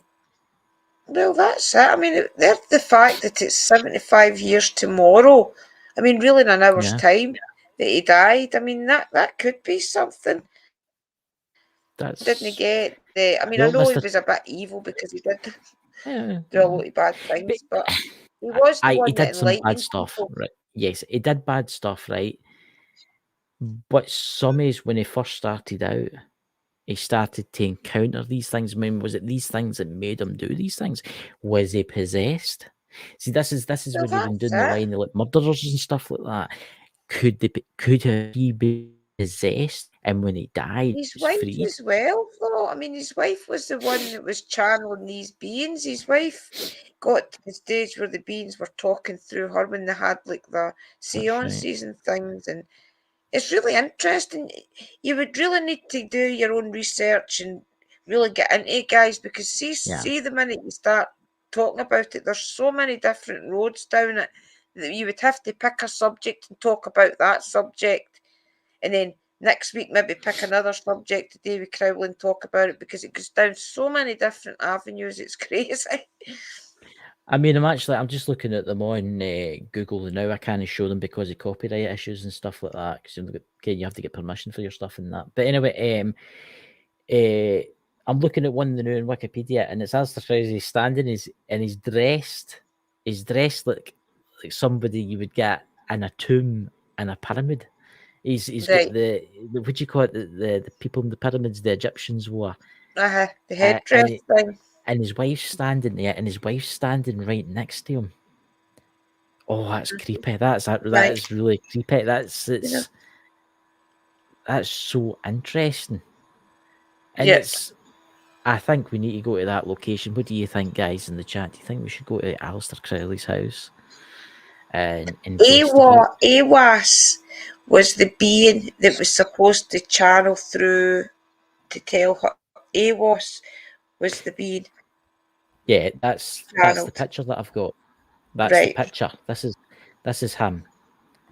Well, that's it. I mean, there's the fact that it's 75 years tomorrow. I mean, really, in an hour's time that he died. I mean, that could be something. That's Didn't he get the? I mean, I well, know he Mr. was a bit evil because he did Yeah, do a lot of bad things, but he was the he one that did some bad enlightened stuff, people. right? Yes, he did bad stuff, right? But some is when he first started out, he started to encounter these things. I mean, was it these things that made him do these things? Was he possessed? See, this is Well, when you've been that's doing the it. line of like murderers and stuff like that. Could he be possessed? And when he died, he His was wife freed. as well, though. I mean, his wife was the one that was channeling these beings. His wife got to the stage where the beings were talking through her when they had like the seances and things, and it's really interesting. You would really need to do your own research and really get into it, guys, because see the minute you start talking about it, there's so many different roads down it that you would have to pick a subject and talk about that subject, and then next week maybe pick another subject to do with Crowley and talk about it, because it goes down so many different avenues. It's crazy. I mean, I'm just looking at them on Google now. I can't show them because of copyright issues and stuff like that. Because you have to get permission for your stuff and that. But anyway, I'm looking at one now in Wikipedia, and it's Aleister Crowley standing. He's dressed. He's dressed like somebody you would get in a tomb in a pyramid. He's Right. got the what do you call it? The people in the pyramids, the Egyptians wore. The headdress thing. And his wife's standing there, and his wife's standing right next to him. Oh, that's creepy. That is really creepy. That's so interesting. And Yes. I think we need to go to that location. What do you think, guys, in the chat? Do you think we should go to Aleister Crowley's house and investigate? Awas was the being that was supposed to channel through to tell her. Awas was the being. Yeah, that's the picture that I've got. That's the picture. This is him.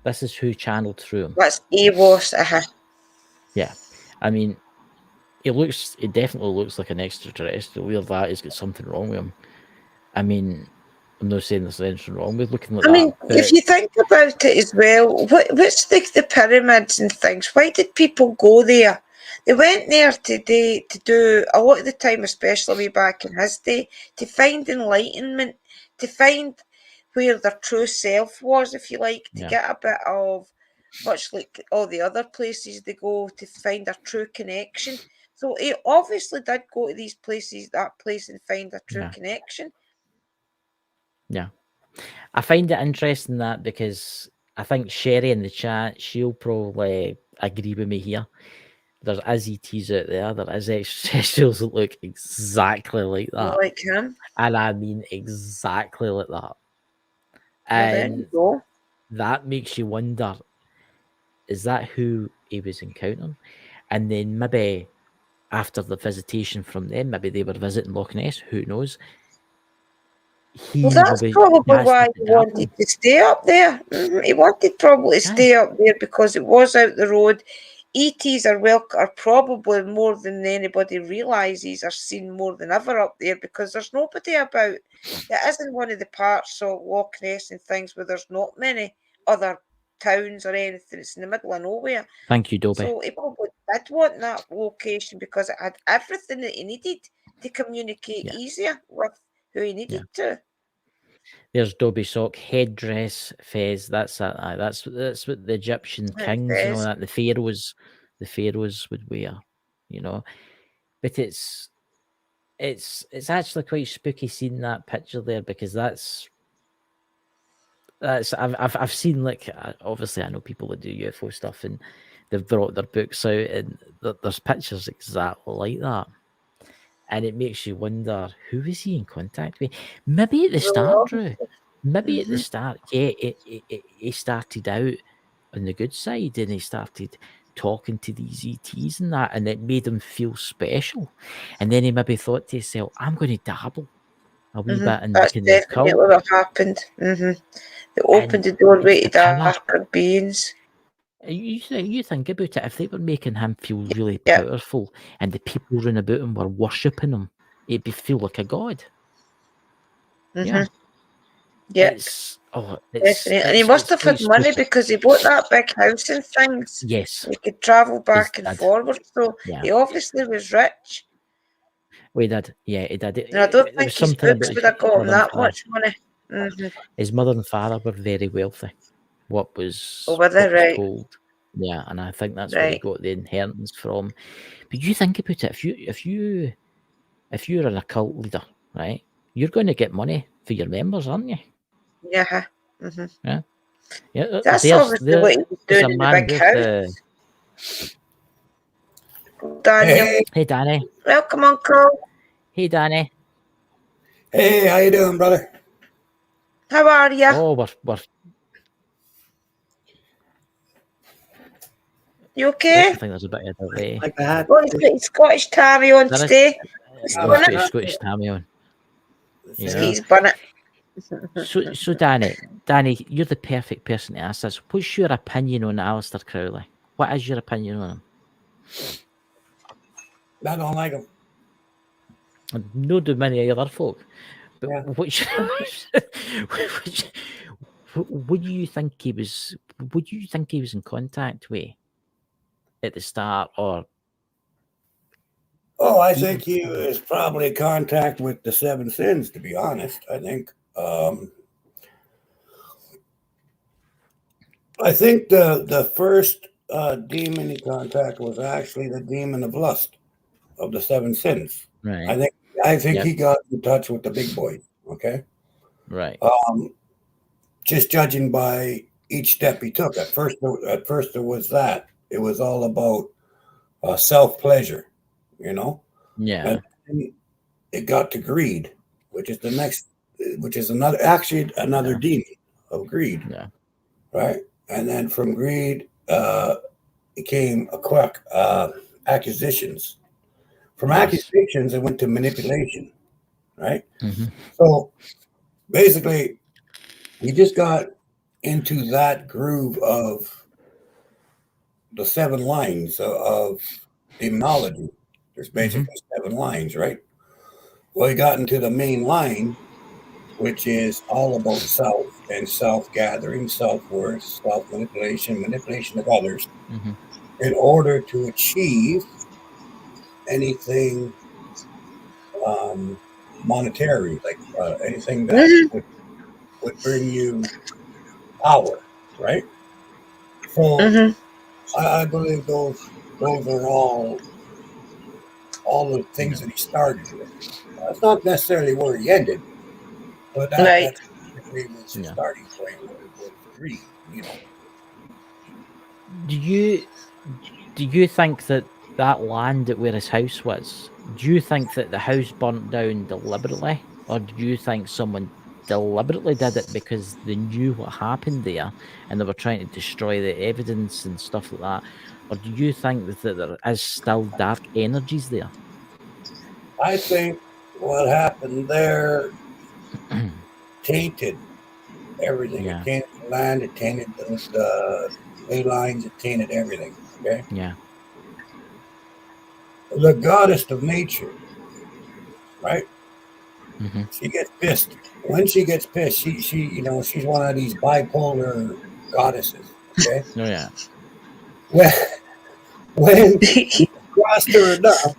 This is who channeled through him. That's Awas. Yeah, I mean, he definitely looks like an extraterrestrial. Weird that he's got something wrong with him. I mean, I'm not saying there's anything wrong with looking like that. I mean, if you think about it as well, what's the pyramids and things? Why did people go there? They went there to do a lot of the time, especially way back in his day, to find enlightenment, to find where their true self was, if you like, to get a bit of much like all the other places they go to find a true connection. So he obviously did go to these places, that place, and find a true Yeah. connection. Yeah. I find it interesting that because I think Sherry in the chat, she'll probably agree with me here. There's ETs out there. There is extraterrestrials that look exactly like that. Like him. And I mean exactly like that. Well, there you And go. that makes you wonder, is that who he was encountering? And then maybe after the visitation from them, maybe they were visiting Loch Ness, who knows? Well, that's probably why he wanted to stay up there. He wanted probably to stay up there because it was out the road. ETs are probably more than anybody realises are seen more than ever up there because there's nobody about. It isn't one of the parts of Loch Ness and things where there's not many other towns or anything. It's in the middle of nowhere. Thank you, Dobby. So he probably did want that location because it had everything that he needed to communicate easier with who he needed to. There's Dobby Sock, headdress, fez. That's what the Egyptian kings and all that. The pharaohs would wear, you know. But it's actually quite spooky seeing that picture there because that's I've seen, like, obviously I know people that do UFO stuff and they've brought their books out and there's pictures exactly like that. And it makes you wonder, who was he in contact with? Maybe at the start, Drew. Maybe at the start, he started out on the good side and he started talking to these ETs and that, and it made him feel special. And then he maybe thought to himself, I'm going to dabble a wee bit in That's the definitely occult. what happened. They opened the doorway to darker beings. You think about it, if they were making him feel really powerful and the people round about him were worshipping him, it'd feel like a god. Yeah. Yes. Definitely. And he must have had money because he bought that big house and things. Yes. He could travel back and forward. So he obviously was rich. Well, he did. Yeah, he did. And I don't think his books would have got him that much money. His mother and father were very wealthy. What was told. Yeah, and I think that's where he got the inheritance from. But you think about it, if you're an occult leader, right, you're going to get money for your members, aren't you? Yeah. Yeah. Yeah. That's obviously what he was doing in the big house. Daniel. Hey, Danny. Welcome, Uncle. Hey, Danny. Hey, how you doing, brother? How are you? Oh, we're You okay? I think there's a bit of delay. Like that. Well, he's got Scottish Tammy on today. Scottish Tammy on. Yeah. He's bun it. So Danny, you're the perfect person to ask this. What's your opinion on Aleister Crowley? What is your opinion on him? I don't like him. No, do many other folk. But what do you think he was? What do you think he was in contact with at the start, or? Oh, I think he was probably in contact with the seven sins. To be honest, I think. I think the first demon he contacted was actually the demon of lust of the seven sins. Right. I think he got in touch with the big boy. Okay. Right. Just judging by each step he took. At first it was that. It was all about self pleasure, you know. Yeah. And it got to greed, which is another demon of greed. Yeah. Right. And then from greed, it came acquisitions. From acquisitions, it went to manipulation. Right. Mm-hmm. So basically, he just got into that groove of the seven lines of demonology. There's basically seven lines, right? Well, he got into the main line, which is all about self and self-gathering, self-worth, self-manipulation, manipulation of others, in order to achieve anything monetary, like anything that would bring you power, right? So I believe those are all the things that he started with. That's not necessarily where he ended, but that's basically was his starting point was greed, you know. Do you think that land at where his house was, do you think that the house burnt down deliberately, or do you think someone deliberately did it because they knew what happened there and they were trying to destroy the evidence and stuff like that? Or do you think that there is still dark energies there? I think what happened there tainted everything. Yeah. It tainted the land, it tainted the ley lines, it tainted everything. Okay. Yeah. The goddess of nature, right? Mm-hmm. She gets pissed. When she gets pissed, she she's one of these bipolar goddesses. Okay. Oh yeah. When you crossed her enough,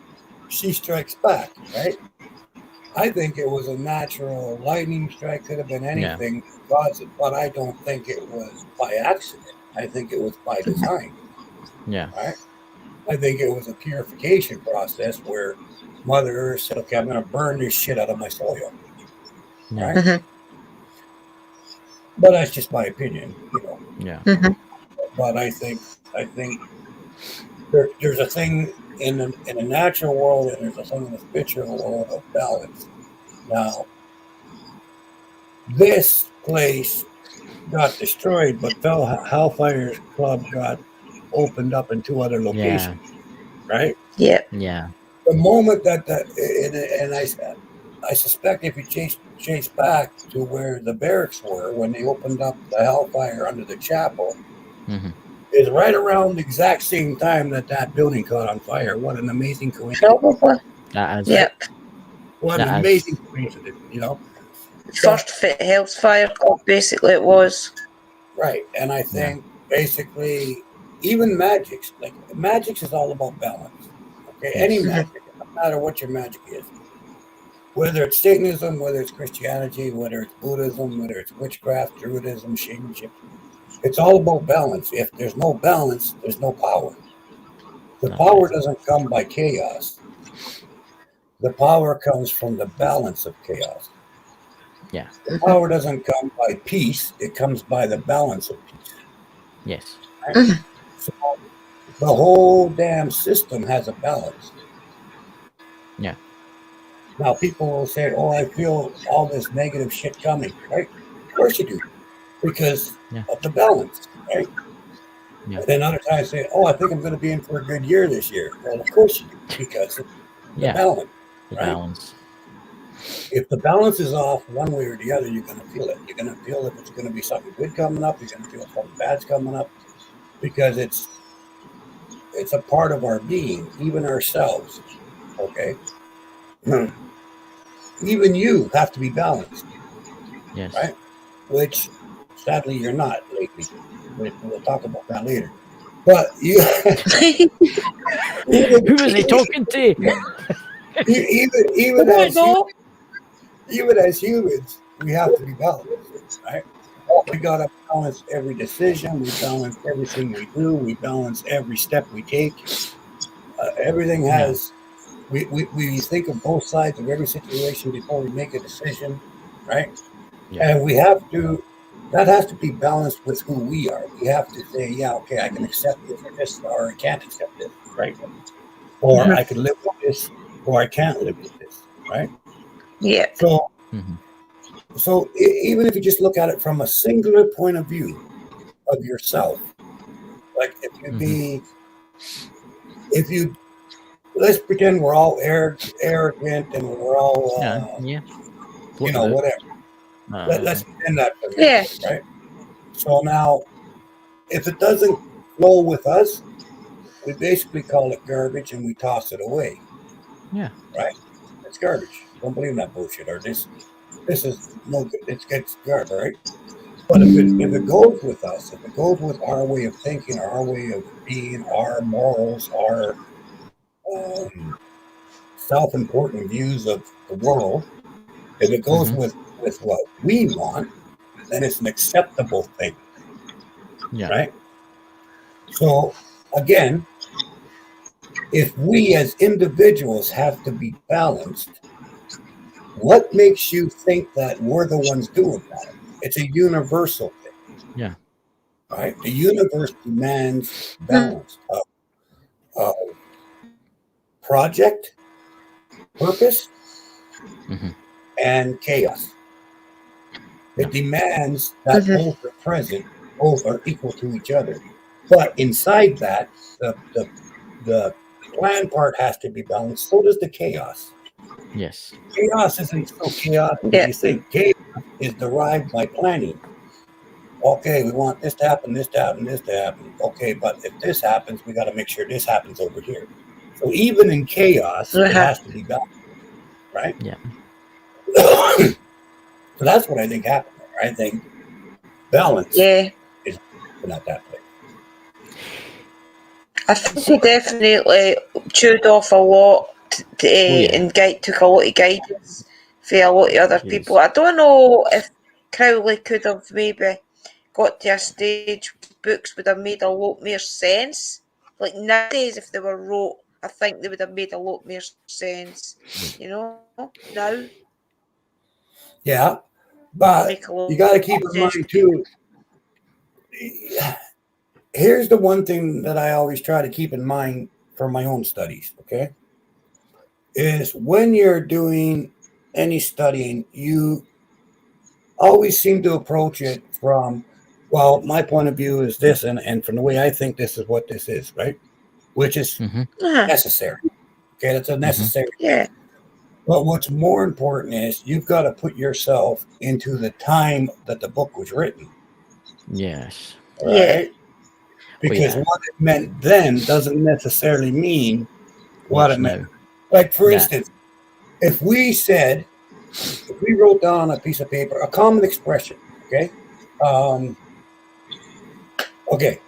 she strikes back, right? I think it was a natural lightning strike, could have been anything, but I don't think it was by accident. I think it was by design. Yeah. Right? I think it was a purification process where Mother Earth said, okay, I'm going to burn this shit out of my soil. Yeah. Right? But that's just my opinion, you know. Yeah. But I think there's a thing in the natural world and there's a thing in the spiritual world of balance. Now, this place got destroyed, but Hellfire's Club got opened up in 2 other locations, right? Yeah. Yeah. The moment that and I suspect if you chase back to where the barracks were when they opened up the Hellfire under the chapel, is right around the exact same time that building caught on fire. What an amazing coincidence! Probably. That is. Yep. What an amazing coincidence, you know. First fit Hellfire Club, basically it was. Right, and I think basically even magics is all about balance. Okay, any magic, no matter what your magic is, whether it's Satanism, whether it's Christianity, whether it's Buddhism, whether it's witchcraft, Druidism, shamanship, it's all about balance. If there's no balance, there's no power. The power doesn't come by chaos. The power comes from the balance of chaos. Yeah. The power doesn't come by peace. It comes by the balance of peace. Yes. Right? So the whole damn system has a balance. Yeah. Now people will say, oh, I feel all this negative shit coming, right? Of course you do. Because of the balance, right? Yeah. And then other times say, oh, I think I'm going to be in for a good year this year. Well, of course you do, because of the balance. The right? balance. If the balance is off one way or the other, you're going to feel it. You're going to feel if it's going to be something good coming up. You're going to feel something bad's coming up, because it's a part of our being, even ourselves. Okay, even you have to be balanced. Yes. Right, which sadly you're not lately. We'll talk about that later. But you, who was he talking to? Even as humans, we have to be balanced, right? We got to balance every decision. We balance everything we do. We balance every step we take. Everything has. We think of both sides of every situation before we make a decision, right? Yeah. And we have to. That has to be balanced with who we are. We have to say, yeah, okay, I can accept this, or I can't accept this, right? Or I can live with this, or I can't live with this, right? Yeah. So, so even if you just look at it from a singular point of view of yourself, like if you, let's pretend we're all arrogant and we're all, you know, whatever. Let's pretend that for a minute, right? So now, if it doesn't flow with us, we basically call it garbage and we toss it away. Yeah. Right? It's garbage. Don't believe in that bullshit. Or this is no good. It's garbage, right? But if it goes with us, if it goes with our way of thinking, our way of being, our morals, our self-important views of the world, if it goes with what we want, then it's an acceptable thing. Yeah. Right? So again, if we as individuals have to be balanced, what makes you think that we're the ones doing that? It's a universal thing. Yeah. Right? The universe demands balance of project, purpose, and chaos. It demands that both are present, both are equal to each other. But inside that, the plan part has to be balanced. So does the chaos. Yes. Chaos isn't so chaotic as you think. Chaos is derived by planning. Okay, we want this to happen, this to happen, this to happen. Okay, but if this happens, we got to make sure this happens over here. So even in chaos, it has to be balanced, right? Yeah. So that's what I think happened there. I think balance is at that place. I think he definitely chewed off a lot and took a lot of guidance for a lot of other people. I don't know if Crowley could have maybe got to a stage books would have made a lot more sense. Like nowadays, if they were wrote, I think they would have made a lot more sense. You know, now. Yeah, but you got to keep in mind too. Here's the one thing that I always try to keep in mind for my own studies. Okay, is when you're doing any studying, you always seem to approach it from, well, my point of view is this, and from the way I think this is what this is, right? Which is necessary. Okay, that's a necessary thing. But what's more important is you've got to put yourself into the time that the book was written. Yes. Right? Because what it meant then doesn't necessarily mean what it meant. Like, for instance, if we wrote down on a piece of paper a common expression, okay? Okay.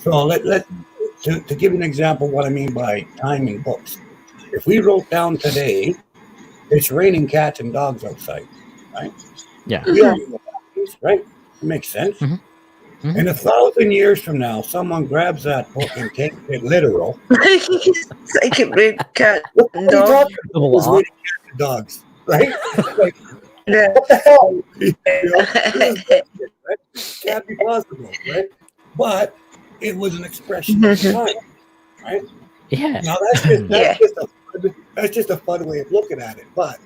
So to give you an example of what I mean by time in books. If we wrote down today, it's raining cats and dogs outside, right? Yeah. We all know what that means, right? It makes sense. And 1,000 years from now, someone grabs that book and takes it literal. Like it read cat and dog. dog. Was raining cats and dogs, right? Like, what the hell? Right? Can't be possible, right? But it was an expression of the time, right? Yeah. Now that's just a fun way of looking at it. But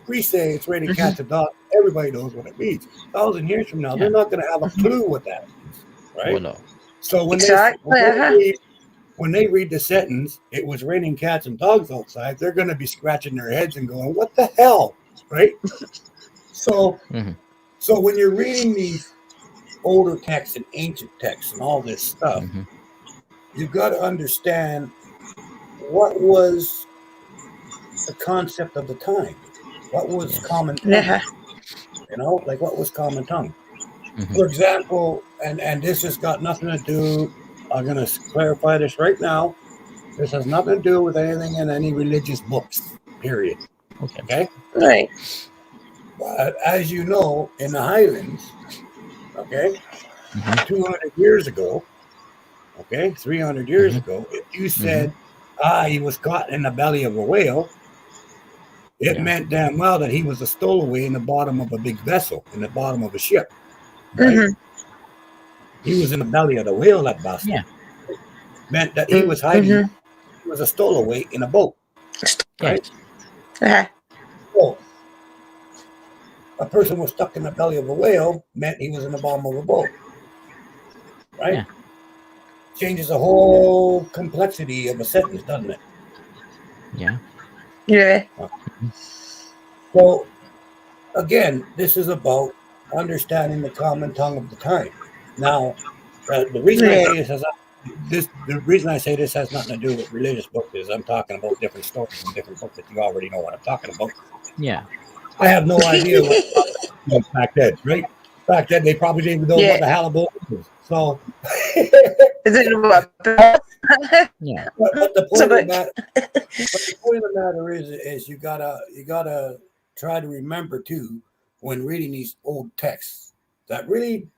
if we say it's raining cats and dogs, everybody knows what it means. 1,000 years from now, they're not going to have a clue what that means, right? Well, no. So when when they read the sentence, it was raining cats and dogs outside, they're going to be scratching their heads and going, what the hell, right? So when you're reading these older texts and ancient texts and all this stuff, you've got to understand what was the concept of the time. What was common tongue? You know, like what was common tongue? For example, and this has got nothing to do, I'm going to clarify this right now. This has nothing to do with anything in any religious books, period. Okay? Right. But as you know, in the Highlands, okay, 200 years ago, okay, 300 years ago, if you said, he was caught in the belly of a whale, it meant damn well that he was a stowaway in the bottom of a big vessel, in the bottom of a ship. Right? He was in the belly of the whale, that bastard. Yeah. Meant that he was hiding, he was a stowaway in a boat. Right? So, a person was stuck in the belly of a whale meant he was in the bottom of a boat. Right? Yeah. Changes the whole complexity of a sentence, doesn't it? Yeah. Yeah. So, again, this is about understanding the common tongue of the time. Now, the reason I say this has nothing to do with religious books is I'm talking about different stories and different books that you already know what I'm talking about. Yeah. I have no idea what back then, right? Back then, they probably didn't even know what the hell a book was. So, Is it what? Yeah. But the point of the matter is you gotta try to remember too when reading these old texts that really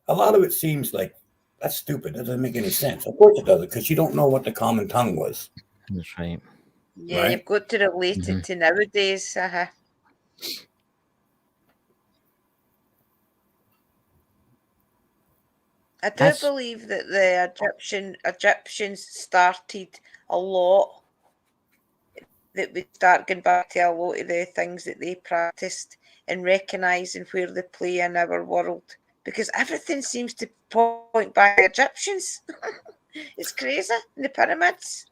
a lot of it seems like That's stupid. That doesn't make any sense. Of course it doesn't, because you don't know what the common tongue was. That's right. Yeah, Right. you've got to relate it to nowadays. I do That's- believe that the Egyptians started a lot, that we start going back to a lot of the things that they practiced and recognising where they play in our world, because everything seems to point back to Egyptians. It's crazy. And the pyramids.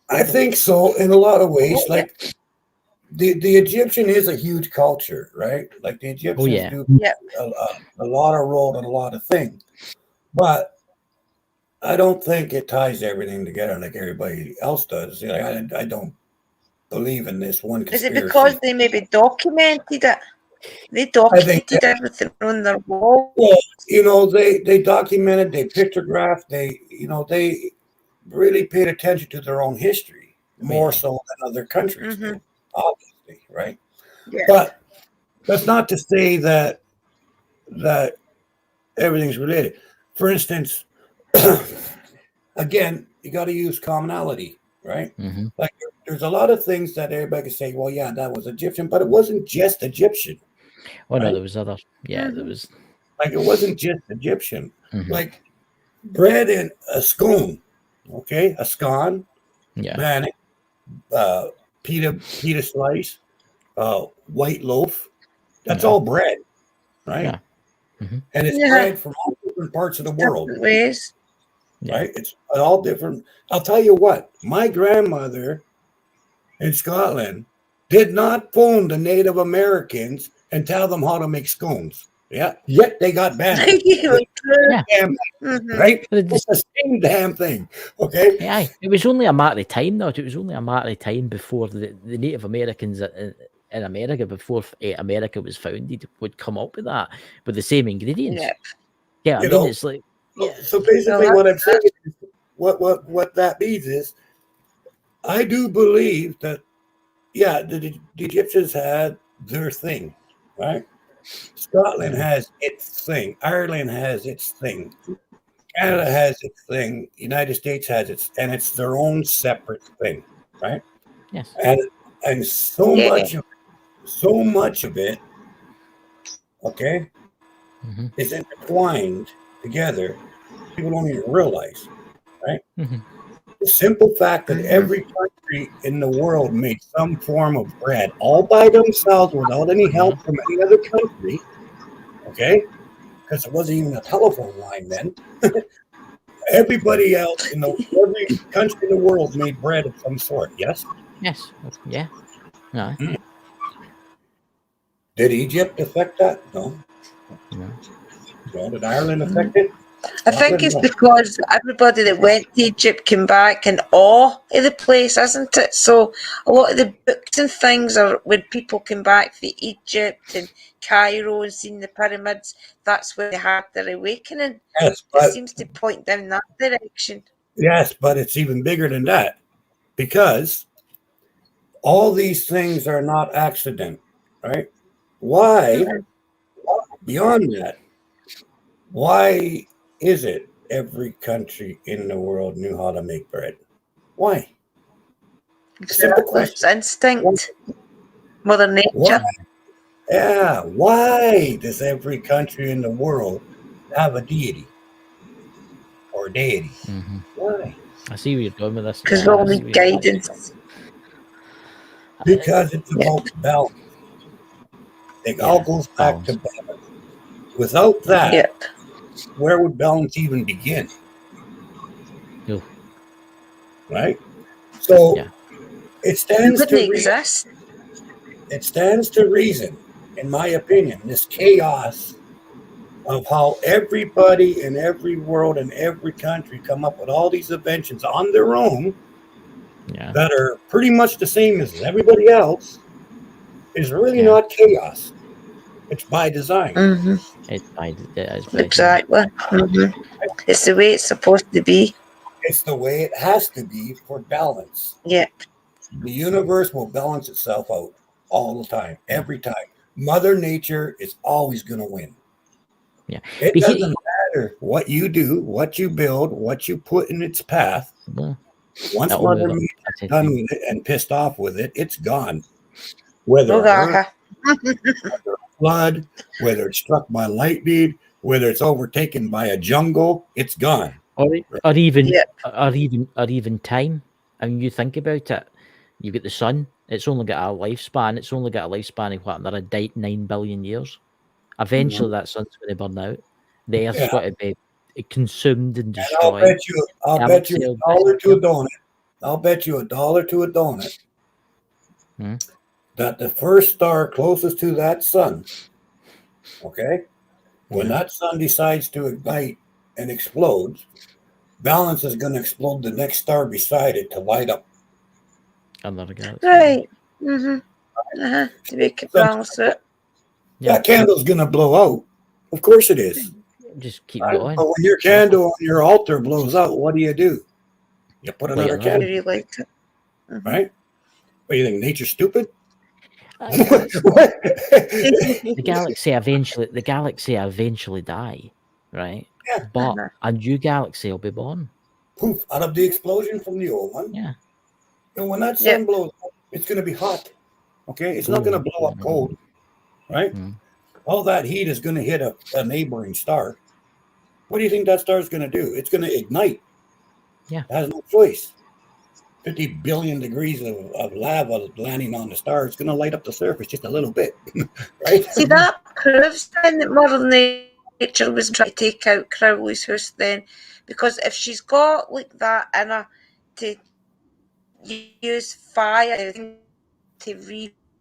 I think so in a lot of ways. Like the Egyptian is a huge culture, right? Like the Egyptians do a lot of role in a lot of things, but I don't think it ties everything together like everybody else does. You know, I don't believe in this one conspiracy. Is it because they maybe documented it? They documented everything on their wall. Well, you know, they documented, they pictographed, they really paid attention to their own history more so than other countries do, obviously, right? Yeah. But that's not to say that everything's related. For instance, again, you got to use commonality, right? Like there's a lot of things that everybody can say, well, yeah, that was Egyptian, but it wasn't just Egyptian. Oh no, there was other. Yeah, there was. Like it wasn't just Egyptian. Like bread and a scone, okay, a scone, bannock, pita slice, white loaf. That's all bread, right? Yeah. And it's bread from all different parts of the world. Different ways. Right? It's all different. I'll tell you what, my grandmother in Scotland did not phone the Native Americans and tell them how to make scones. Yeah, yet they got banned. Right? It's the same damn thing. Okay. Yeah, it was only a matter of time, though. It was only a matter of time before the Native Americans in America, before America was founded, would come up with that with the same ingredients. Yeah, I mean, it's like. So basically, what I'm saying is, what that means is, I do believe that, the Egyptians had their thing, right? Scotland has its thing. Ireland has its thing. Canada has its thing. United States has its, and it's their own separate thing, right? Yes. And so much of it, okay, is intertwined together. People don't even realize, right? The simple fact that every country in the world made some form of bread all by themselves without any help from any other country, okay? Because it wasn't even a telephone line then. Everybody else every country in the world made bread of some sort, yes? Yes. Yeah. No. Did Egypt affect that? No. No. Did Ireland affect it? I think it's because everybody that went to Egypt came back in awe of the place, isn't it? So a lot of the books and things are when people came back from Egypt and Cairo and seen the pyramids, that's where they had their awakening. Yes, it seems to point down that direction. Yes, but it's even bigger than that, because all these things are not accident, right? Why, beyond that, why is it every country in the world knew how to make bread? Why? Simple question. It's instinct. Mother Nature. Why? Yeah, why does every country in the world have a deity or deity? Why? I see where you're going with this. Because we all need guidance. Because it's about balance. It all goes back to balance. Without that, where would balance even begin? No. Right? So it stands to reason. It stands to reason, in my opinion, this chaos of how everybody in every world and every country come up with all these inventions on their own that are pretty much the same as everybody else is really not chaos. It's by design. It's by exactly. It's the way it's supposed to be. It's the way it has to be for balance. Yeah. The universe will balance itself out all the time, every time. Mother Nature is always going to win. Yeah. It doesn't matter what you do, what you build, what you put in its path. Yeah. Once That'll Mother move on. Nature's That's it. done with it and pissed off with it, it's gone. Whether Oh, a hurricane, uh-huh. flood, whether it's struck by lightning, whether it's overtaken by a jungle, it's gone. Or even Yeah. or even time. I mean, you think about it. You get the sun. It's only got a lifespan. It's only got a lifespan of what, another 9 billion years. Eventually, that sun's going to burn out. The Earth's Yeah. got to be consumed and And I'll destroyed. bet you Galaxy a will dollar to a disappear. donut. I'll bet you a dollar to a donut Hmm. that the first star closest to that sun, okay, when that sun decides to ignite and explodes, balance is going to explode the next star beside it to light up. Another galaxy. Right. Uh-huh. To make it balance it. Yeah. That candle's going to blow out. Of course it is. Just keep Right? going. But when your candle on your altar blows out, what do? You put Light another another. candle, Really liked it. right? What do you think? Nature's stupid? The galaxy eventually die, right? Yeah. But a new galaxy will be born. Poof, out of the explosion from the old one. Yeah. And when that sun blows up, it's going to be hot. Okay? It's not going to blow up cold, right? All that heat is going to hit a neighboring star. What do you think that star is going to do? It's going to ignite. Yeah. It has no choice. 50 billion degrees of lava landing on the star. It's going to light up the surface just a little bit, right? See, that proves then that Mother Nature was trying to take out Crowley's house then, because if she's got like that in her to use fire to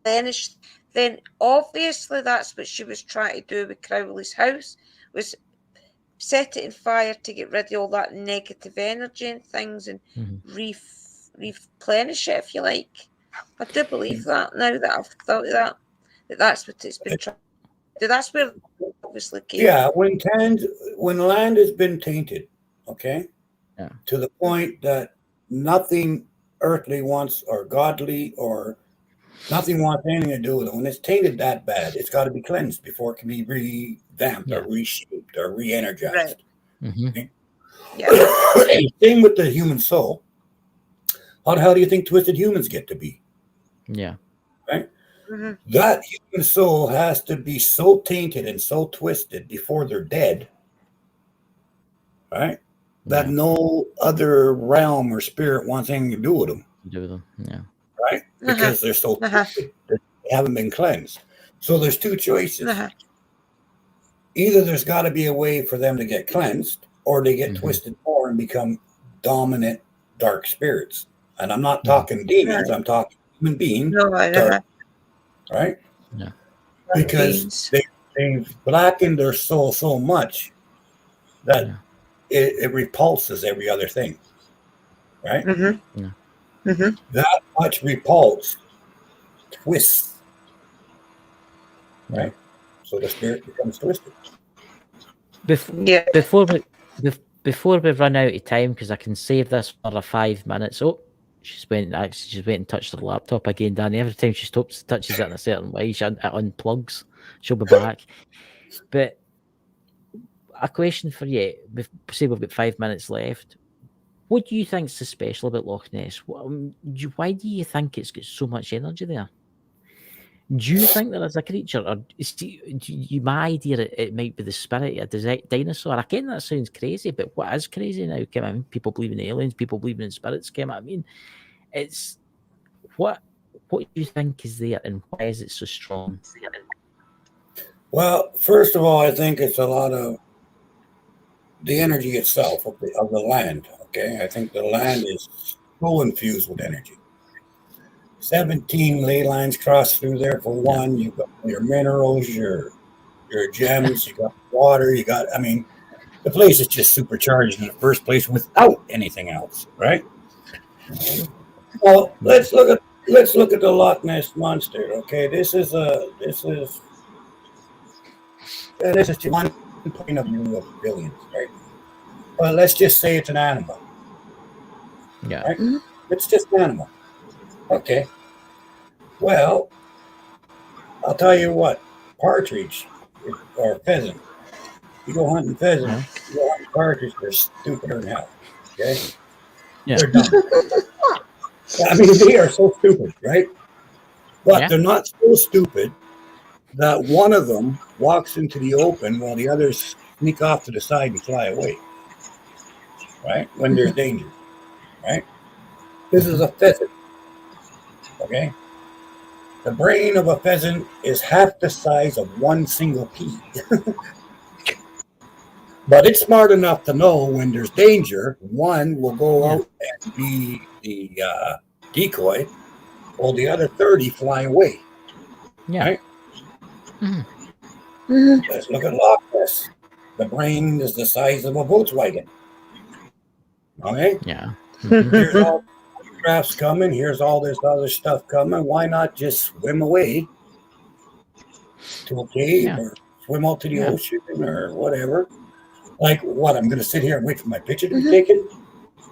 replenish, then obviously that's what she was trying to do with Crowley's house, was set it in fire to get rid of all that negative energy and things and replenish it, if you like. I do believe that now that I've thought of that's what it's been trying to do. That's where it obviously came. Yeah, when land has been tainted, okay, to the point that nothing earthly wants or godly or nothing wants anything to do with it. When it's tainted that bad, it's got to be cleansed before it can be revamped or reshaped or re-energized. Right. Okay? Yeah. Same with the human soul. How the hell do you think twisted humans get to be? Yeah. Right? That human soul has to be so tainted and so twisted before they're dead, right? That no other realm or spirit wants anything to do with them. Yeah. Right? Because they're so twisted, they haven't been cleansed. So there's two choices. Either there's got to be a way for them to get cleansed, or they get twisted more and become dominant dark spirits. And I'm not talking demons, I'm talking human beings. Right? Yeah. Because they've blackened their soul so much that it repulses every other thing. Right? That much repulse twists. Right? So the spirit becomes twisted. Before we run out of time, because I can save this for 5 minutes. Oh, she's went and touched her laptop again, Danny. Every time she touches it in a certain way, it unplugs. She'll be back. But a question for you. Say we've got 5 minutes left. What do you think is so special about Loch Ness? Why do you think it's got so much energy there? Do you think there is a creature, or my idea it might be the spirit of a dinosaur? Again, that sounds crazy, but what is crazy now? I mean, people believe in aliens, people believe in spirits. I mean, it's what do you think is there, and why is it so strong? Well, first of all, I think it's a lot of the energy itself of the land. Okay, I think the land is so infused with energy. 17 ley lines cross through there for one. You've got your minerals, your gems, you got water, I mean, the place is just supercharged in the first place without anything else, right? Well, let's look at the Loch Ness monster. Okay, this is just one point of view of billions, right? Well, let's just say it's an animal. Yeah. Right? It's just an animal. Okay. Well, I'll tell you what, partridge or pheasant You go hunting pheasants, you go hunting partridge, they're stupider than hell. Okay? Yeah. They're dumb. I mean, they are so stupid, right? But they're not so stupid that one of them walks into the open while the others sneak off to the side and fly away, right? When there's danger, right? This is a pheasant, okay? The brain of a pheasant is half the size of one single pea. But it's smart enough to know when there's danger, one will go out and be the decoy, while the other 30 fly away. Yeah. Right? Let's look at Loch Ness. The brain is the size of a Volkswagen. Okay? Yeah. Here's all the crafts coming. Here's all this other stuff coming. Why not just swim away to a cave or swim out to the ocean or whatever? Like, what? I'm going to sit here and wait for my picture to be taken?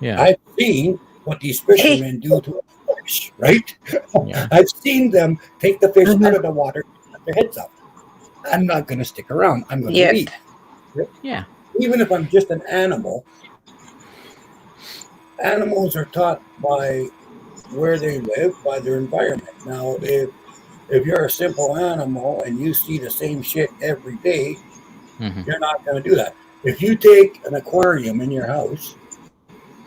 Yeah. I've seen what these fishermen do to a fish, right? Yeah. I've seen them take the fish out of the water, put their heads up. I'm not going to stick around. I'm going to leave. Yeah. Even if I'm just an animal, animals are taught by where they live, by their environment. Now, if you're a simple animal and you see the same shit every day, you're not going to do that. If you take an aquarium in your house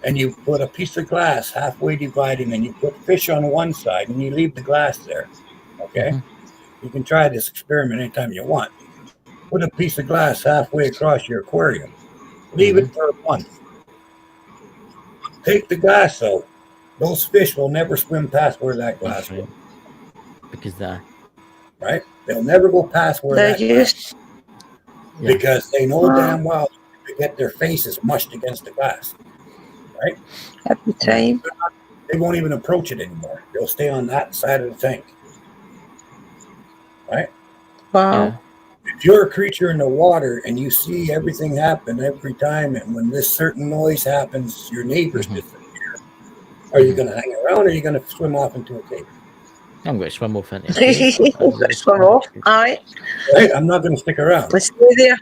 and you put a piece of glass halfway divided and you put fish on one side and you leave the glass there, okay? You can try this experiment anytime you want. Put a piece of glass halfway across your aquarium. Leave it for a month. Take the glass out. Those fish will never swim past where that glass was. Because right? They'll never go past where that glass. Because they know damn well to get their faces mushed against the glass. Right? Every time. They won't even approach it anymore. They'll stay on that side of the tank. Right? Wow. If you're a creature in the water and you see everything happen every time, and when this certain noise happens, your neighbors disappear, are you going to hang around or are you going to swim off into a cave? I'm going to swim off into a cave. Swim off. Aye. Right? I'm not going to stick around. Let's stay there.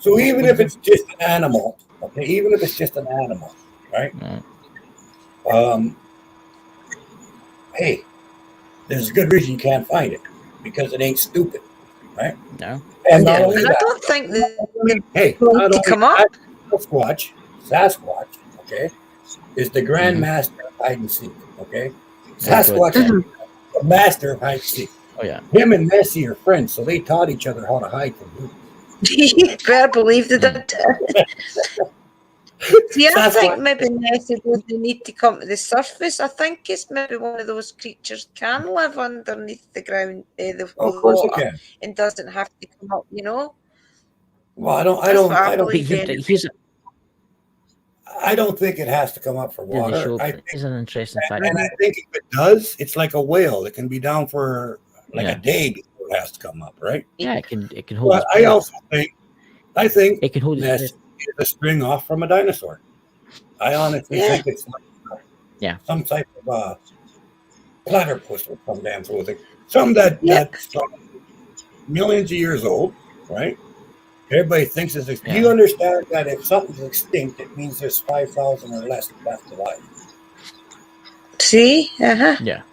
So even if it's just an animal, okay, even if it's just an animal, right? Hey, there's a good reason you can't find it because it ain't stupid, right? No. And not only that, I don't think that hey, not only come up. Sasquatch, okay, is the grandmaster of hide and seek, okay? Sasquatch is the master of hide and seek. Oh yeah. Him and Nessie are friends, so they taught each other how to hide from humans. You better believe that. See, I think maybe Nessie doesn't need to come to the surface. I think it's maybe one of those creatures can live underneath the ground, the water, and doesn't have to come up. You know. Well, I don't think it has to come up for water. It's an interesting fact. And I think if it does, it's like a whale. It can be down for like a day before it has to come up, right? Yeah, it can hold. But I also think it can hold is a string off from a dinosaur. I honestly think it's like some type of platypus or some damn sort of thing. Something that's millions of years old, right? Everybody thinks it's extinct. You understand that if something's extinct, it means there's 5,000 or less left alive. See? Yeah. I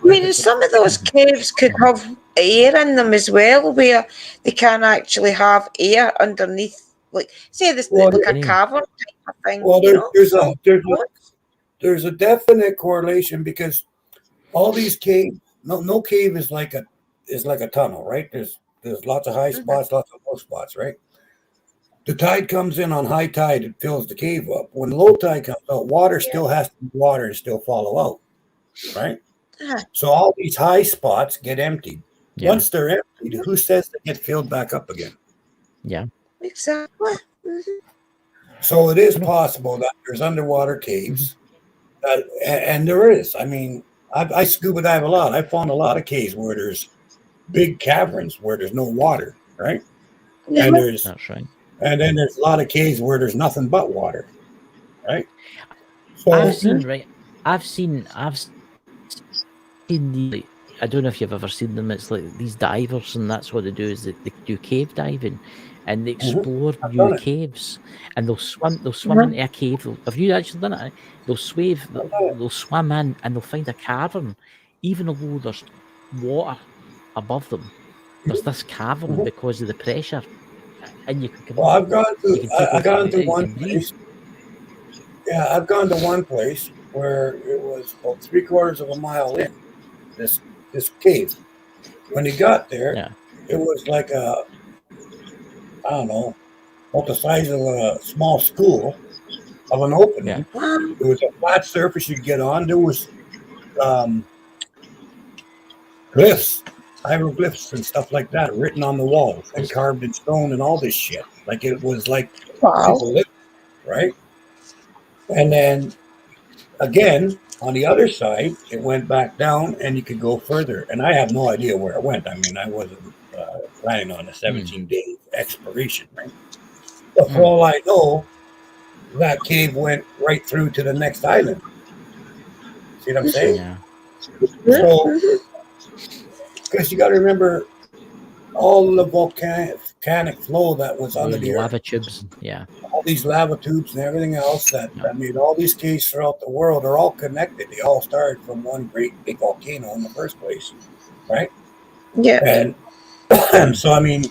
mean, some of those caves could have air in them as well, where they can actually have air underneath, like, say this like a cavern type of thing. Well, there's a definite correlation because all these caves, no cave is like a tunnel, right? There's lots of high spots, lots of low spots, right? The tide comes in on high tide, it fills the cave up. When low tide comes out, water still has to be water and still follow out, right? So all these high spots get emptied. Once they're emptied, who says they get filled back up again? Yeah. Exactly. So it is possible that there's underwater caves, and there is. I mean, I scuba dive a lot. I found a lot of caves where there's big caverns where there's no water, right? And that's right. And then there's a lot of caves where there's nothing but water, right? So I've seen the I don't know if you've ever seen them. It's like these divers, and that's what they do is they do cave diving, and they explore I've new done it. caves, and they'll swim into a cave. Have you actually done it? They'll they'll swim in, and they'll find a cavern, even although there's water above them. There's this cavern because of the pressure, and you can come Well, in. I've gone You to can take I've gone off to you one can breathe. place. Yeah, I've gone to one place where it was about 3/4 of a mile in this cave. When you got there, Yeah. it was like I don't know, about the size of a small school of an opening. There was a flat surface you'd get on. There was glyphs, hieroglyphs and stuff like that written on the walls and carved in stone and all this shit. Like it was like people lived, right? And then again, on the other side, it went back down and you could go further. And I have no idea where it went. I mean, I wasn't planning on a 17-day exploration, right? But for all I know, that cave went right through to the next island. See what I'm saying? Yeah. So, because you got to remember all the volcanic flow that was under the lava earth, tubes. Yeah. all these lava tubes and everything else that made all these caves throughout the world are all connected. They all started from one great big volcano in the first place, right? Yeah. And so, I mean,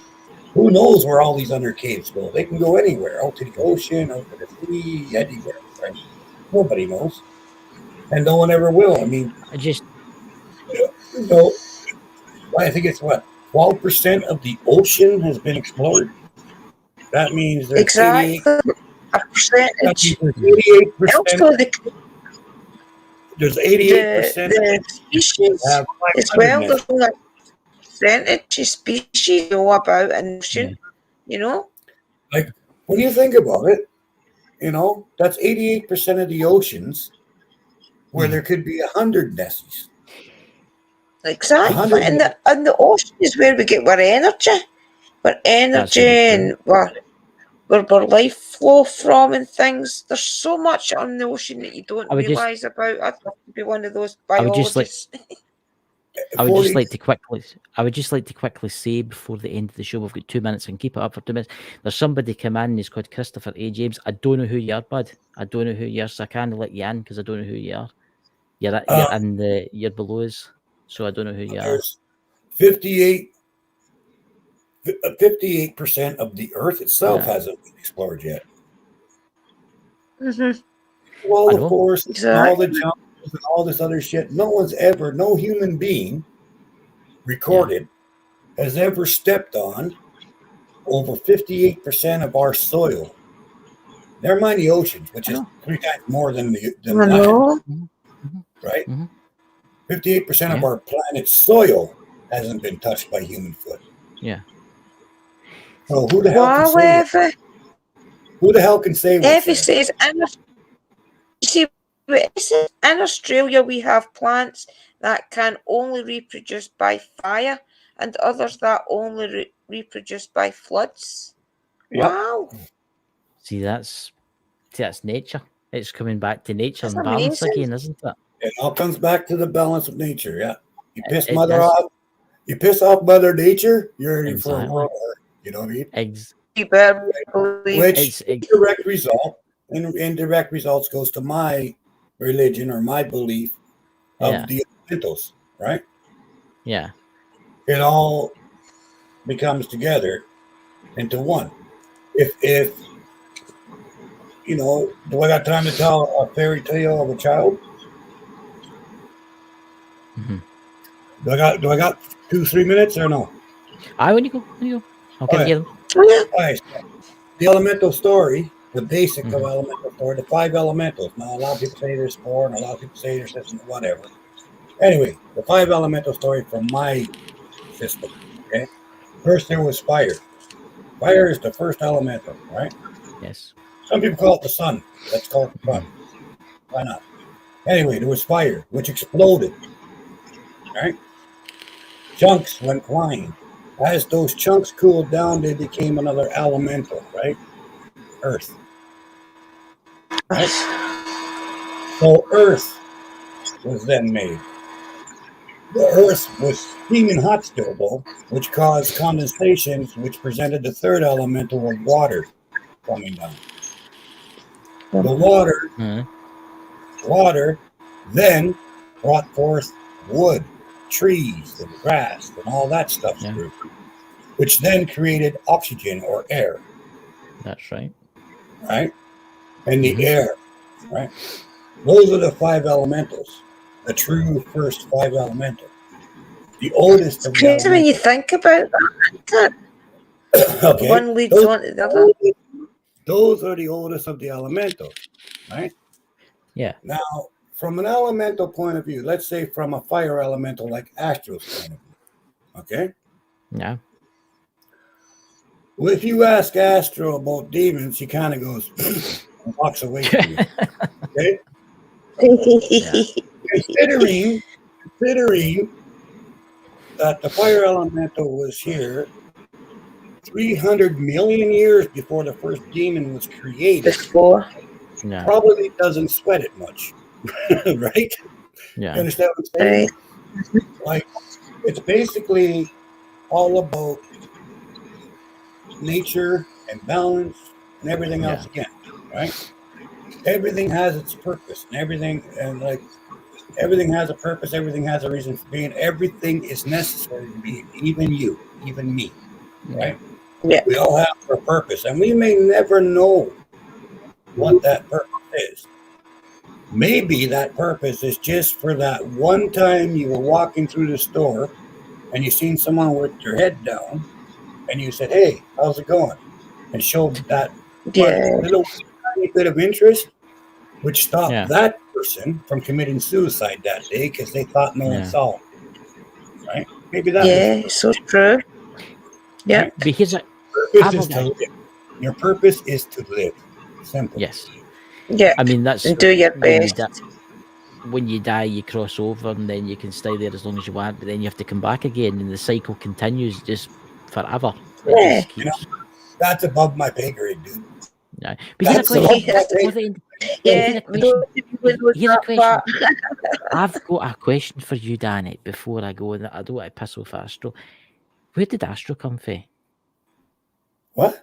who knows where all these other caves go? They can go anywhere, out to the ocean, out to the sea, anywhere, right? Nobody knows. And no one ever will. I mean, I think it's 12% of the ocean has been explored. That means there's exactly a percentage. There's 88% the species as well. There's only a percentage of species know about an ocean. You know, like when you think about it, that's 88% of the oceans where there could be 100 Nessies. Exactly, and the ocean is where we get our energy, and where life flow from and things. There's so much on the ocean that you don't realise about. I'd love to be one of those biologists. I would just like to quickly say before the end of the show, we've got 2 minutes and keep it up for 2 minutes. There's somebody come in, he's called Christopher A. James. I don't know who you are, bud. I don't know who you are, so I can't let you in because I don't know who you are. You're below us, so I don't know who you are. 58% of the Earth itself hasn't been explored yet. Well, of course, all the jumps and all this other shit. No human being recorded has ever stepped on over 58% of our soil. Never mind the oceans, which is 3 times more than land. Right? 58% of our planet's soil hasn't been touched by human foot. Yeah. So who the hell can say that? Who the hell can say what's there? Says, in Australia we have plants that can only reproduce by fire and others that only reproduce by floods. Yep. Wow. See, that's nature. It's coming back to nature and balance again, isn't it? It all comes back to the balance of nature, yeah. You piss off Mother Nature, you're in for a world of hurt. You know what I mean? Which indirect result, indirect results goes to my religion or my belief of the elementals, right? Yeah. It all becomes together into one. If do I got time to tell a fairy tale of a child? Mm-hmm. Do I got 2-3 minutes or no? When you go. Okay, all right. The elemental story, the basic of elemental story, the 5 elementals. Now, a lot of people say there's 4, and a lot of people say there's this and whatever. Anyway, the 5 elemental story from my system. Okay, first there was fire. Fire is the first elemental, right? Yes. Some people call it the sun. Let's call it the sun. Why not? Anyway, there was fire, which exploded. Right? Chunks went flying. As those chunks cooled down, they became another elemental, right? Earth. Right? So Earth was then made. The Earth was steaming hot still, though, which caused condensations, which presented the third elemental of water coming down. The water then brought forth wood, trees, and grass, and all that stuff, which then created oxygen or air. That's right. Right? And the air, right? Those are the 5 elementals, the true first 5 elementals. The oldest of the crazy when you think about that. Okay. One leads on to the other. Those are the oldest of the elementals, right? Yeah. Now, from an elemental point of view, let's say from a fire elemental like Astro's point of view, okay? Yeah. Well, if you ask Astro about demons, he kind of goes and walks away from you, okay? Considering that the fire elemental was here 300 million years before the first demon was created, probably doesn't sweat it much, right? Yeah. You understand what I'm saying? Like, it's basically all about nature and balance and everything else again, right? Everything has its purpose and everything has a purpose, everything has a reason for being, everything is necessary to be, even you, even me, right? Yeah. We all have our purpose, and we may never know what that purpose is. Maybe that purpose is just for that one time you were walking through the store and you seen someone with their head down and you said, "Hey, how's it going?" and showed that little tiny bit of interest, which stopped that person from committing suicide that day because they thought no one saw them. Right? Maybe that it's so true. Yeah. Right? Because your purpose is to live. Simple. Yes. Yeah. I mean, that's and do your best. When you die, you cross over, and then you can stay there as long as you want, but then you have to come back again, and the cycle continues just forever. Yeah. Just keeps... that's above my pay grade, dude. Yeah. But here's a question. I've got a question for you, Danny, before I go, and I don't want to piss off Astro. Where did Astro come from? What?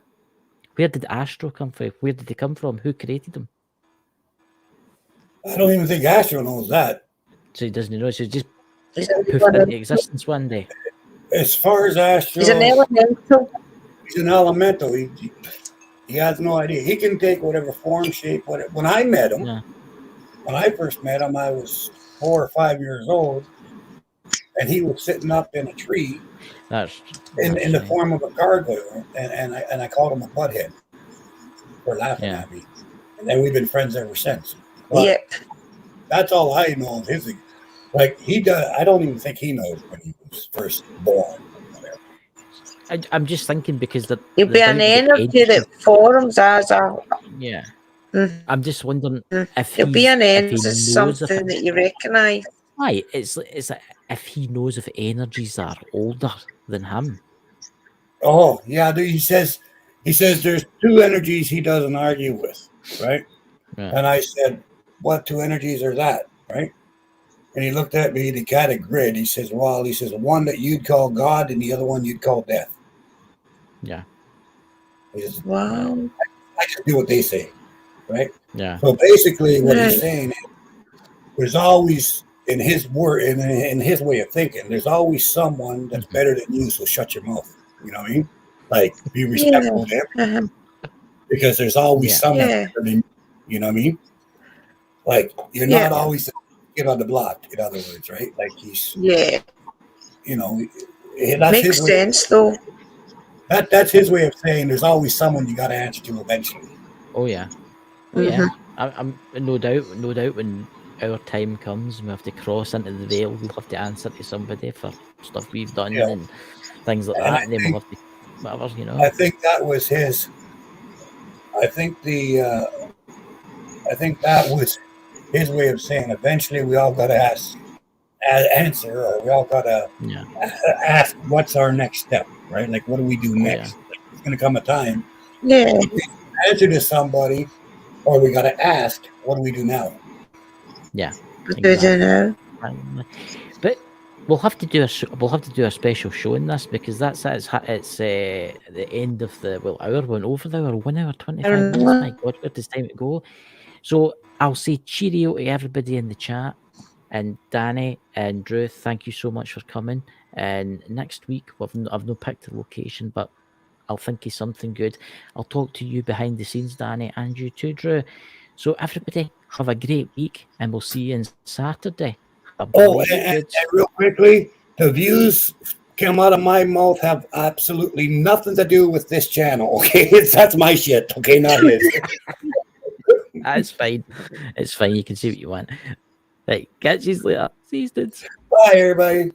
Where did Astro come from? Where did they come from? Who created them? I don't even think Astro knows that. So he doesn't know. So he just poofed into existence one day. As far as Astro, he's an elemental. He's an elemental. He has no idea. He can take whatever form, shape, whatever. When I met him, when I first met him, I was 4 or 5 years old, and he was sitting up in a tree. In the form of a gargoyle, and I called him a butthead for laughing at me, and then we've been friends ever since. But that's all I know of his. Like he does, I don't even think he knows when he was first born. I'm just thinking because he'll be an energy that forms as a. Yeah. I'm just wondering if he'll be an energy, something that you recognise. Right, it's like if he knows if energies are older than him. Oh yeah, he says there's 2 energies he doesn't argue with, right? And I said, what 2 energies are that, right? And he looked at me and he kind of grinned. He says, well, one that you'd call God and the other one you'd call death. Yeah. He says, wow. I just do what they say, right? Yeah. So basically what he's saying is there's always, in his word, in his way of thinking, there's always someone that's better than you, so shut your mouth. You know what I mean? Like, be respectful to everyone. Because there's always someone better than you. You know what I mean? Like, you're not always get on the block, in other words, right? Like, he's... Yeah. You know, that's makes his way. Sense, though. That's his way of saying there's always someone you got to answer to eventually. Oh, yeah. Oh, yeah. I'm no doubt when our time comes and we have to cross into the veil, we'll have to answer to somebody for stuff we've done and things like that, and then we'll have to whatever, you know. I think that was his. I think that was his way of saying eventually we all got to answer, or we all got to ask what's our next step, right? Like, what do we do next? Like, there's going to come a time. Yeah. We answer to somebody, or we got to ask, what do we do now? Yeah. Exactly. But We'll have to do a special show in this because it's the end of the hour, went over the hour, 1 hour 25 minutes. My God, where does time go? So I'll say cheerio to everybody in the chat, and Danny and Drew, thank you so much for coming. And next week I've no picked a location, but I'll think of something good. I'll talk to you behind the scenes, Danny, and you too, Drew. So everybody have a great week, and we'll see you on Saturday. And real quickly, the views come out of my mouth have absolutely nothing to do with this channel. Okay, that's my shit. Okay, not his. That's fine. It's fine. You can see what you want. Right, catch you later. See you, dudes. Bye, everybody.